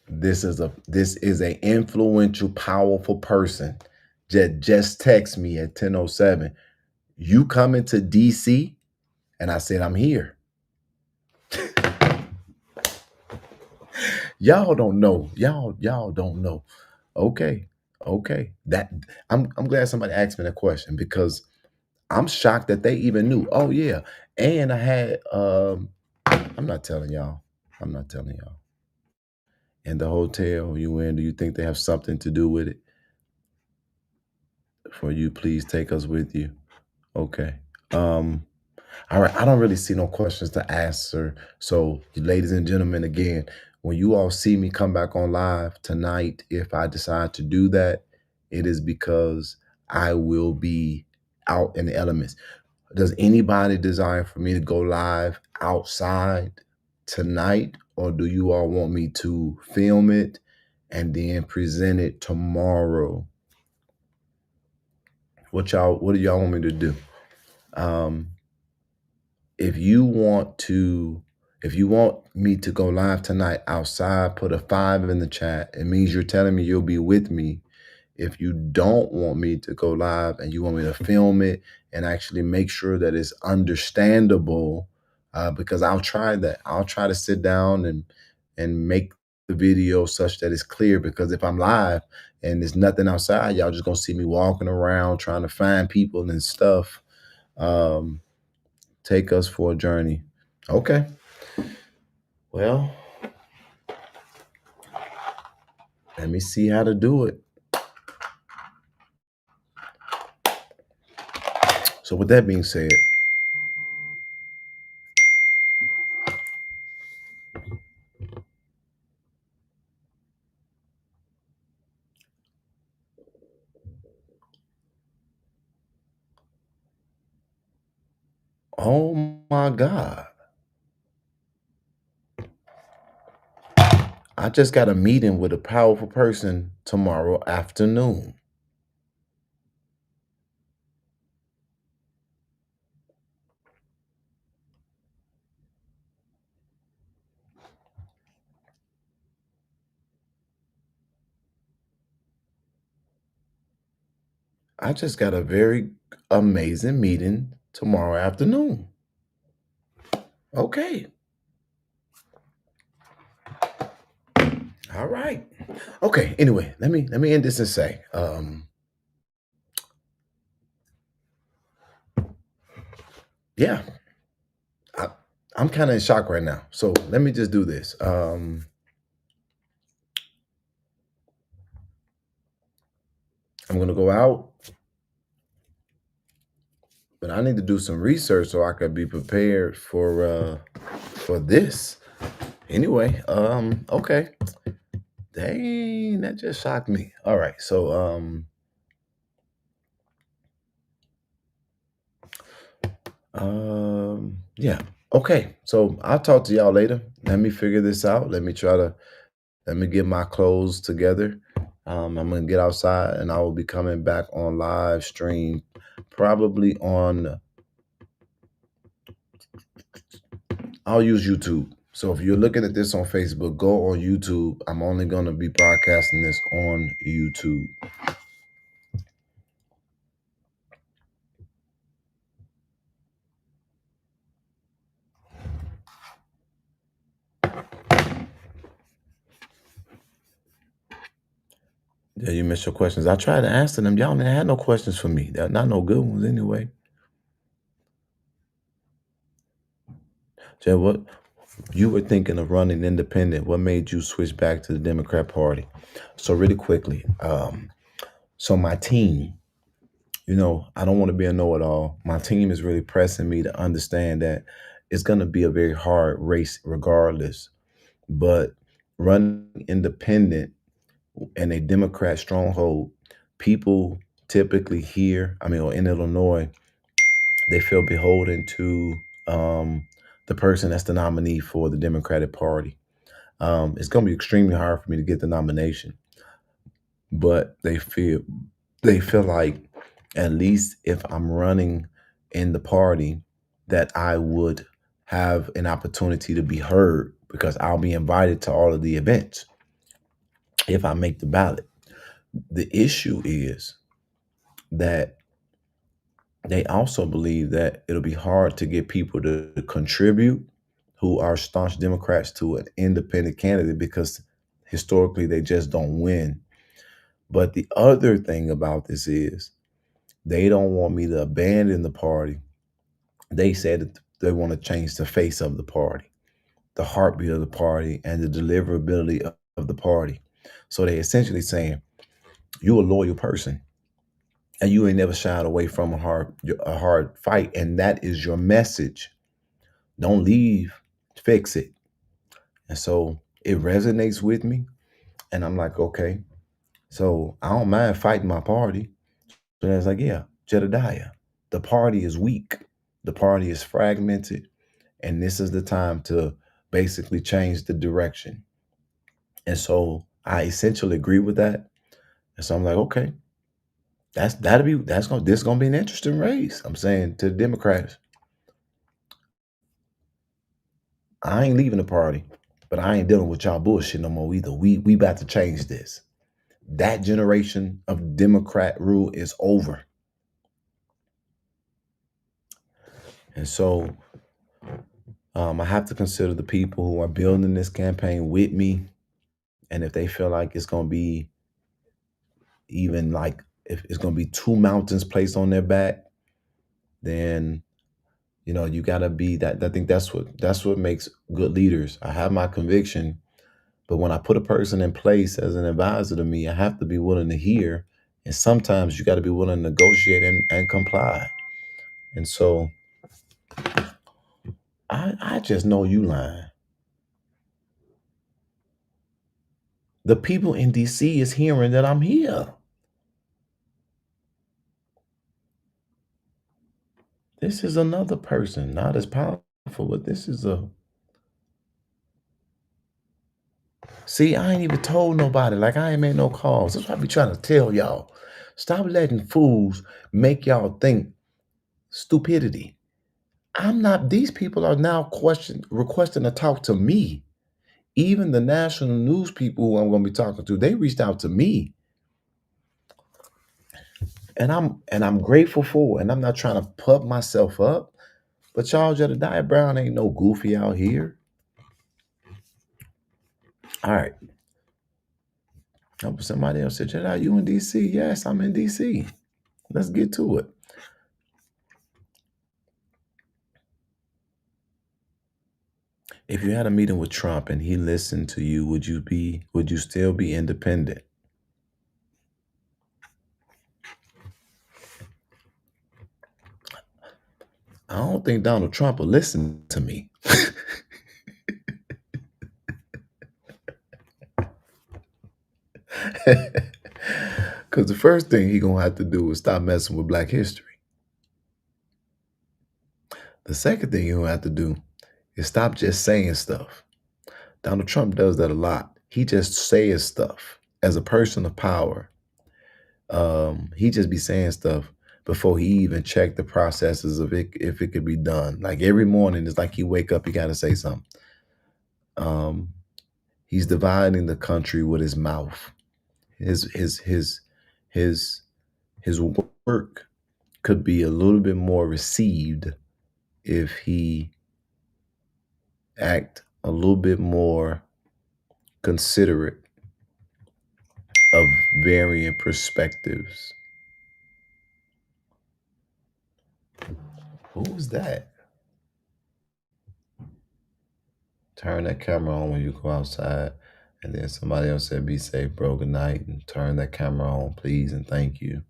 This is a influential, powerful person that just text me at 10:07. You coming to DC? And I said, I'm here. Y'all don't know. Y'all don't know. Okay. That I'm glad somebody asked me that question because I'm shocked that they even knew. Oh yeah. And I had I'm not telling y'all. And the hotel you in, do you think they have something to do with it? For you, please take us with you. Okay. All right. I don't really see no questions to answer. So, ladies and gentlemen, again, when you all see me come back on live tonight, if I decide to do that, it is because I will be out in the elements. Does anybody desire for me to go live outside tonight, or do you all want me to film it and then present it tomorrow? What do y'all want me to do? If you want me to go live tonight outside, put a 5 in the chat. It means you're telling me you'll be with me. If you don't want me to go live and you want me to film it and actually make sure that it's understandable, because I'll try that. I'll try to sit down and make the video such that it's clear, because if I'm live and there's nothing outside, y'all just gonna see me walking around trying to find people and stuff. Take us for a journey. Okay. Well, let me see how to do it. So with that being said, oh my God. I just got a meeting with a powerful person tomorrow afternoon. I just got a very amazing meeting tomorrow afternoon. Okay. All right. Okay. Anyway, let me end this and say, yeah, I'm kind of in shock right now. So let me just do this. I'm gonna go out, but I need to do some research so I could be prepared for this. Anyway, okay. Dang, that just shocked me. All right, so yeah. Okay, so I'll talk to y'all later. Let me figure this out. Let me get my clothes together. I'm gonna get outside and I will be coming back on live stream, probably on, I'll use YouTube. So if you're looking at this on Facebook, go on YouTube. I'm only gonna be broadcasting this on YouTube. Yeah, you missed your questions. I tried to answer them. Y'all didn't have no questions for me. They're not no good ones anyway. Jay, what you were thinking of running independent? What made you switch back to the Democrat Party? So really quickly, so my team, I don't want to be a know-it-all. My team is really pressing me to understand that it's going to be a very hard race regardless. But running independent in a Democrat stronghold, people typically here, or in Illinois, they feel beholden to the person that's the nominee for the Democratic Party. It's going to be extremely hard for me to get the nomination, but they feel like at least if I'm running in the party, that I would have an opportunity to be heard because I'll be invited to all of the events if I make the ballot. The issue is that they also believe that it'll be hard to get people to contribute who are staunch Democrats to an independent candidate because historically they just don't win. But the other thing about this is they don't want me to abandon the party. They said that they want to change the face of the party, the heartbeat of the party, and the deliverability of the party. So they essentially saying, you a loyal person and you ain't never shied away from a hard fight. And that is your message. Don't leave, fix it. And so it resonates with me. And I'm like, okay, so I don't mind fighting my party. So I was like, yeah, Jedediah, the party is weak. The party is fragmented. And this is the time to basically change the direction. And so I essentially agree with that. And so I'm like, okay, this is gonna be an interesting race. I'm saying to the Democrats, I ain't leaving the party, but I ain't dealing with y'all bullshit no more either. We about to change this. That generation of Democrat rule is over. And so I have to consider the people who are building this campaign with me. And if they feel like it's going to be even like if it's going to be two mountains placed on their back, then, you got to be that. I think that's what makes good leaders. I have my conviction, but when I put a person in place as an advisor to me, I have to be willing to hear. And sometimes you got to be willing to negotiate and comply. And so I just know you lying. The people in DC is hearing that I'm here. This is another person, not as powerful, but this is see, I ain't even told nobody. Like, I ain't made no calls. That's what I be trying to tell y'all. Stop letting fools make y'all think stupidity. These people are now requesting to talk to me. Even the national news people who I'm going to be talking to, they reached out to me. And I'm grateful for it. And I'm not trying to pump myself up. But y'all, Jedediah Brown ain't no goofy out here. All right. Somebody else said, Jedediah, you in DC? Yes, I'm in DC. Let's get to it. If you had a meeting with Trump and he listened to you, would you still be independent? I don't think Donald Trump will listen to me. Because the first thing he gonna have to do is stop messing with Black history. The second thing he gonna have to do is stop just saying stuff. Donald Trump does that a lot. He just says stuff as a person of power. He just be saying stuff before he even checked the processes of it, if it could be done. Like every morning, it's like he wake up, he got to say something. He's dividing the country with his mouth. His work could be a little bit more received if he act a little bit more considerate of varying perspectives. Who was that? Turn that camera on when you go outside. And then somebody else said, be safe, bro. Good night. And turn that camera on, please, and thank you.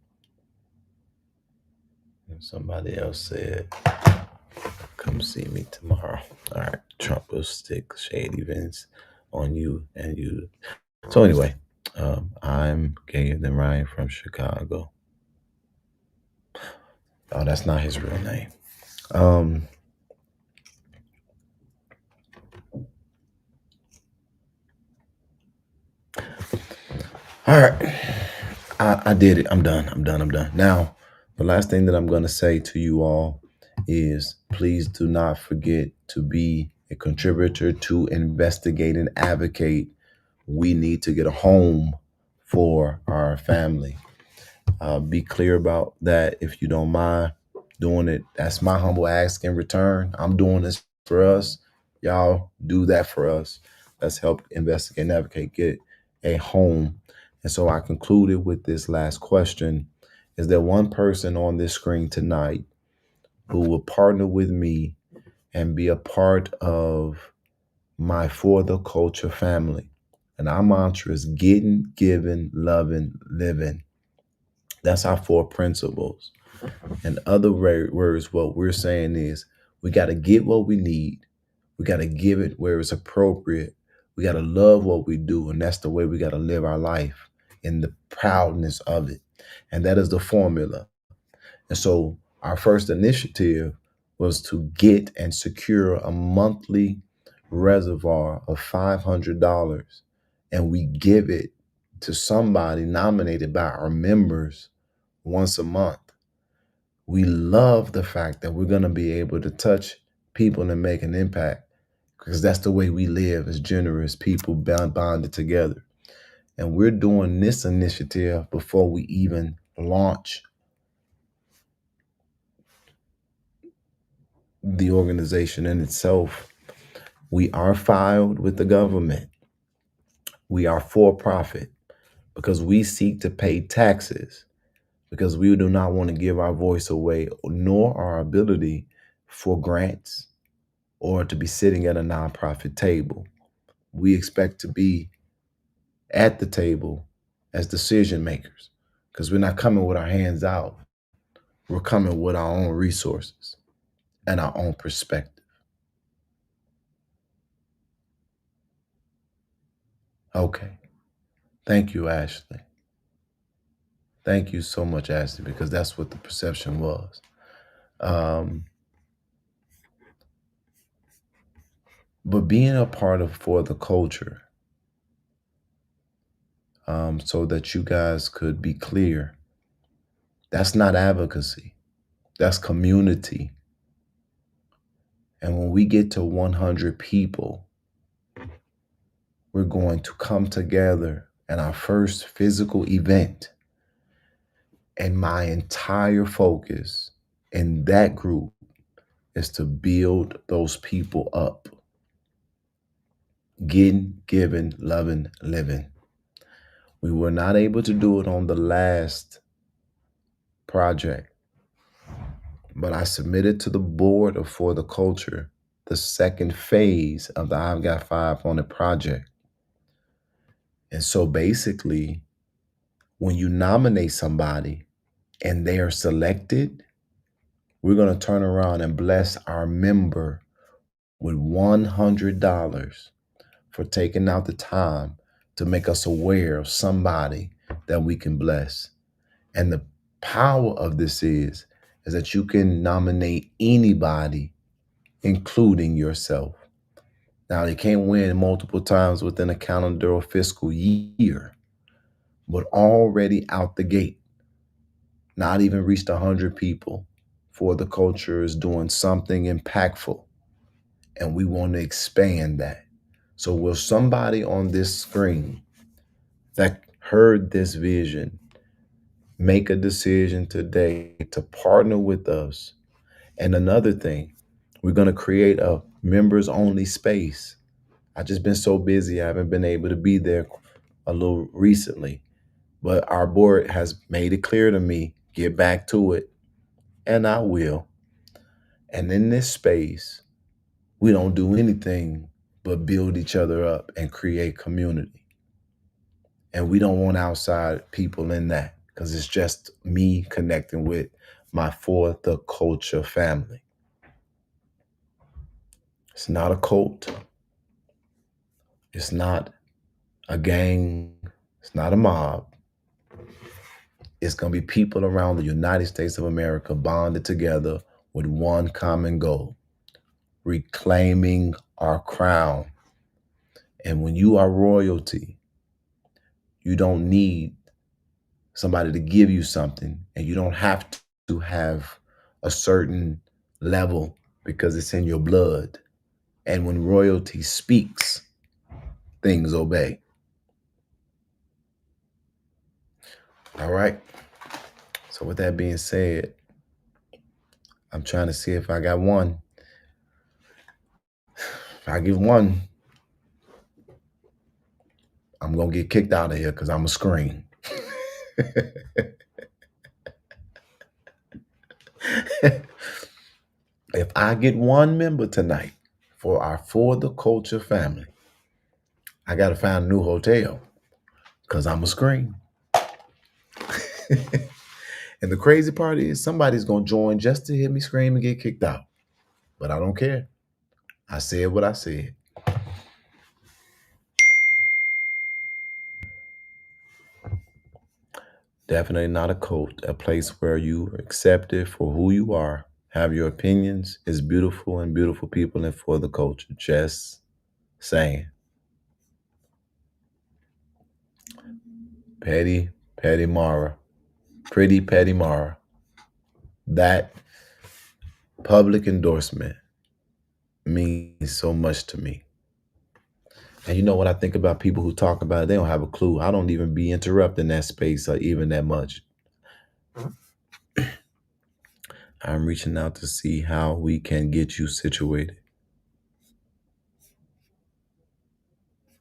And somebody else said, come see me tomorrow. All right. Trump will stick shade events on you and you. So anyway, I'm Gayer than Ryan from Chicago. Oh, that's not his real name. All right. I did it. I'm done. Now, the last thing that I'm going to say to you all is please do not forget to be a contributor to Investigate and Advocate. We need to get a home for our family. Be clear about that if you don't mind doing it. That's my humble ask in return. I'm doing this for us. Y'all do that for us. Let's help Investigate and Advocate get a home. And so I concluded with this last question. Is there one person on this screen tonight who will partner with me and be a part of my For the Culture family? And our mantra is getting, giving, loving, living. That's our 4 principles. In other words, what we're saying is we got to get what we need. We got to give it where it's appropriate. We got to love what we do. And that's the way we got to live our life, in the proudness of it. And that is the formula. And so our first initiative was to get and secure a monthly reservoir of $500. And we give it to somebody nominated by our members once a month. We love the fact that we're going to be able to touch people and make an impact, because that's the way we live as generous people bonded together. And we're doing this initiative before we even launch the organization in itself. We are filed with the government. We are for profit because we seek to pay taxes, because we do not want to give our voice away, nor our ability for grants or to be sitting at a nonprofit table. We expect to be at the table as decision makers, because we're not coming with our hands out. We're coming with our own resources and our own perspective. Okay. Thank you, Ashley. Thank you so much, Ashley, because that's what the perception was. But being a part of For the Culture, so that you guys could be clear, that's not advocacy, that's community. And when we get to 100 people, we're going to come together in our first physical event. And my entire focus in that group is to build those people up. Getting, giving, loving, living. We were not able to do it on the last project, but I submitted to the board of For the Culture the second phase of the I've Got 5 on It project. And so basically, when you nominate somebody and they are selected, we're going to turn around and bless our member with $100 for taking out the time to make us aware of somebody that we can bless. And the power of this is that you can nominate anybody, including yourself. Now, they can't win multiple times within a calendar or fiscal year, but already out the gate, not even reached 100 people, For the Culture is doing something impactful, and we want to expand that. So will somebody on this screen that heard this vision make a decision today to partner with us? And another thing, we're going to create a members only space. I've just been so busy, I haven't been able to be there a little recently, but our board has made it clear to me, get back to it, and I will. And in this space, we don't do anything but build each other up and create community. And we don't want outside people in that, because it's just me connecting with my For the Culture family. It's not a cult. It's not a gang. It's not a mob. It's going to be people around the United States of America bonded together with one common goal: reclaiming our crown. And when you are royalty, you don't need somebody to give you something, and you don't have to have a certain level because it's in your blood. And when royalty speaks, things obey. All right. So with that being said, I'm trying to see if I got one. If I give one, I'm going to get kicked out of here because I'm a scream. If I get one member tonight for our For the Culture family, I got to find a new hotel because I'm a scream. And the crazy part is somebody's going to join just to hear me scream and get kicked out. But I don't care. I said what I said. Definitely not a cult, a place where you are accepted for who you are, have your opinions, is beautiful and beautiful people and For the Culture. Just saying. Petty Mara. Pretty Petty Mara. That public endorsement means so much to me. And you know what I think about people who talk about it, they don't have a clue. I don't even be interrupting that space or even that much. I'm reaching out to see how we can get you situated.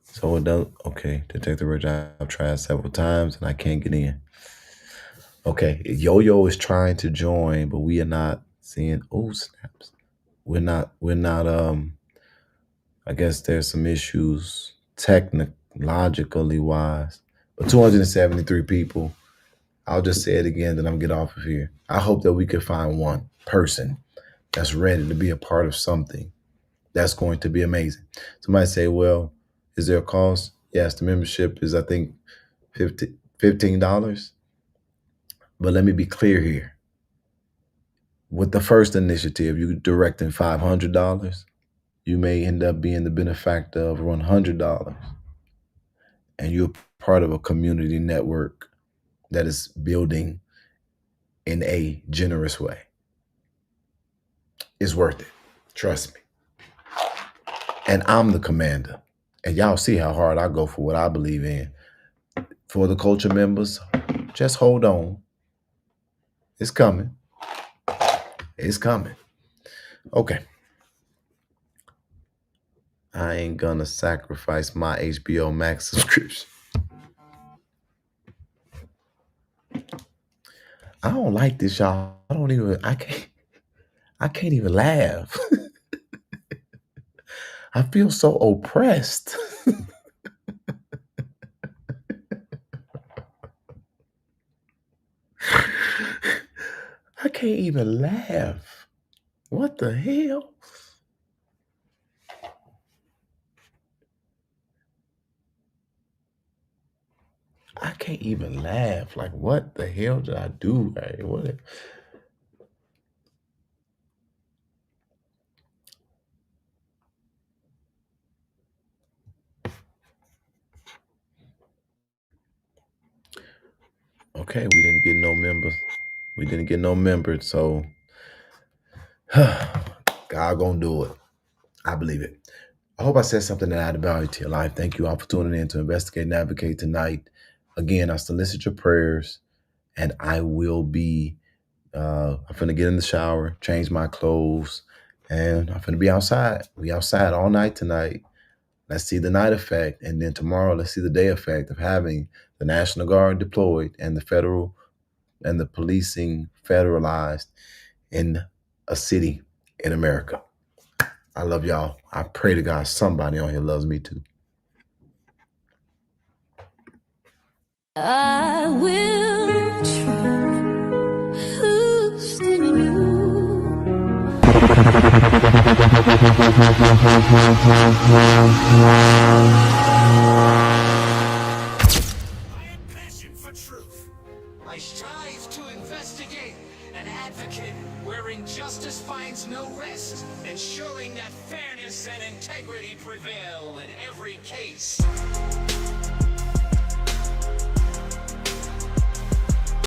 So it does, okay, Detective Rich, I've tried several times and I can't get in. Okay, Yo-Yo is trying to join, but we are not seeing, oh, snaps. We're not, I guess there's some issues technologically wise, but 273 people. I'll just say it again, then I'm get off of here. I hope that we can find one person that's ready to be a part of something that's going to be amazing. Somebody say, well, is there a cost? Yes, the membership is, I think, $15. But let me be clear here. With the first initiative, you're directing $500. You may end up being the benefactor of $100. And you're part of a community network that is building in a generous way. It's worth it. Trust me. And I'm the commander. And y'all see how hard I go for what I believe in. For the culture members, just hold on. It's coming. It's coming. Okay. I ain't gonna sacrifice my HBO Max subscription. I don't like this, y'all. I can't even laugh. I feel so oppressed. I can't even laugh. What the hell? I can't even laugh. Like, what the hell did I do? Right? What? Okay, we didn't get no members. We didn't get no members, so God gonna do it. I believe it. I hope I said something that added value to your life. Thank you all for tuning in to Investigate and Advocate tonight. Again, I solicit your prayers, and I will be. I'm finna get in the shower, change my clothes, and I'm finna be outside. We outside all night tonight. Let's see the night effect, and then tomorrow let's see the day effect of having the National Guard deployed and the federal and the policing federalized in a city in America. I love y'all. I pray to God somebody on here loves me too. I will trust in you.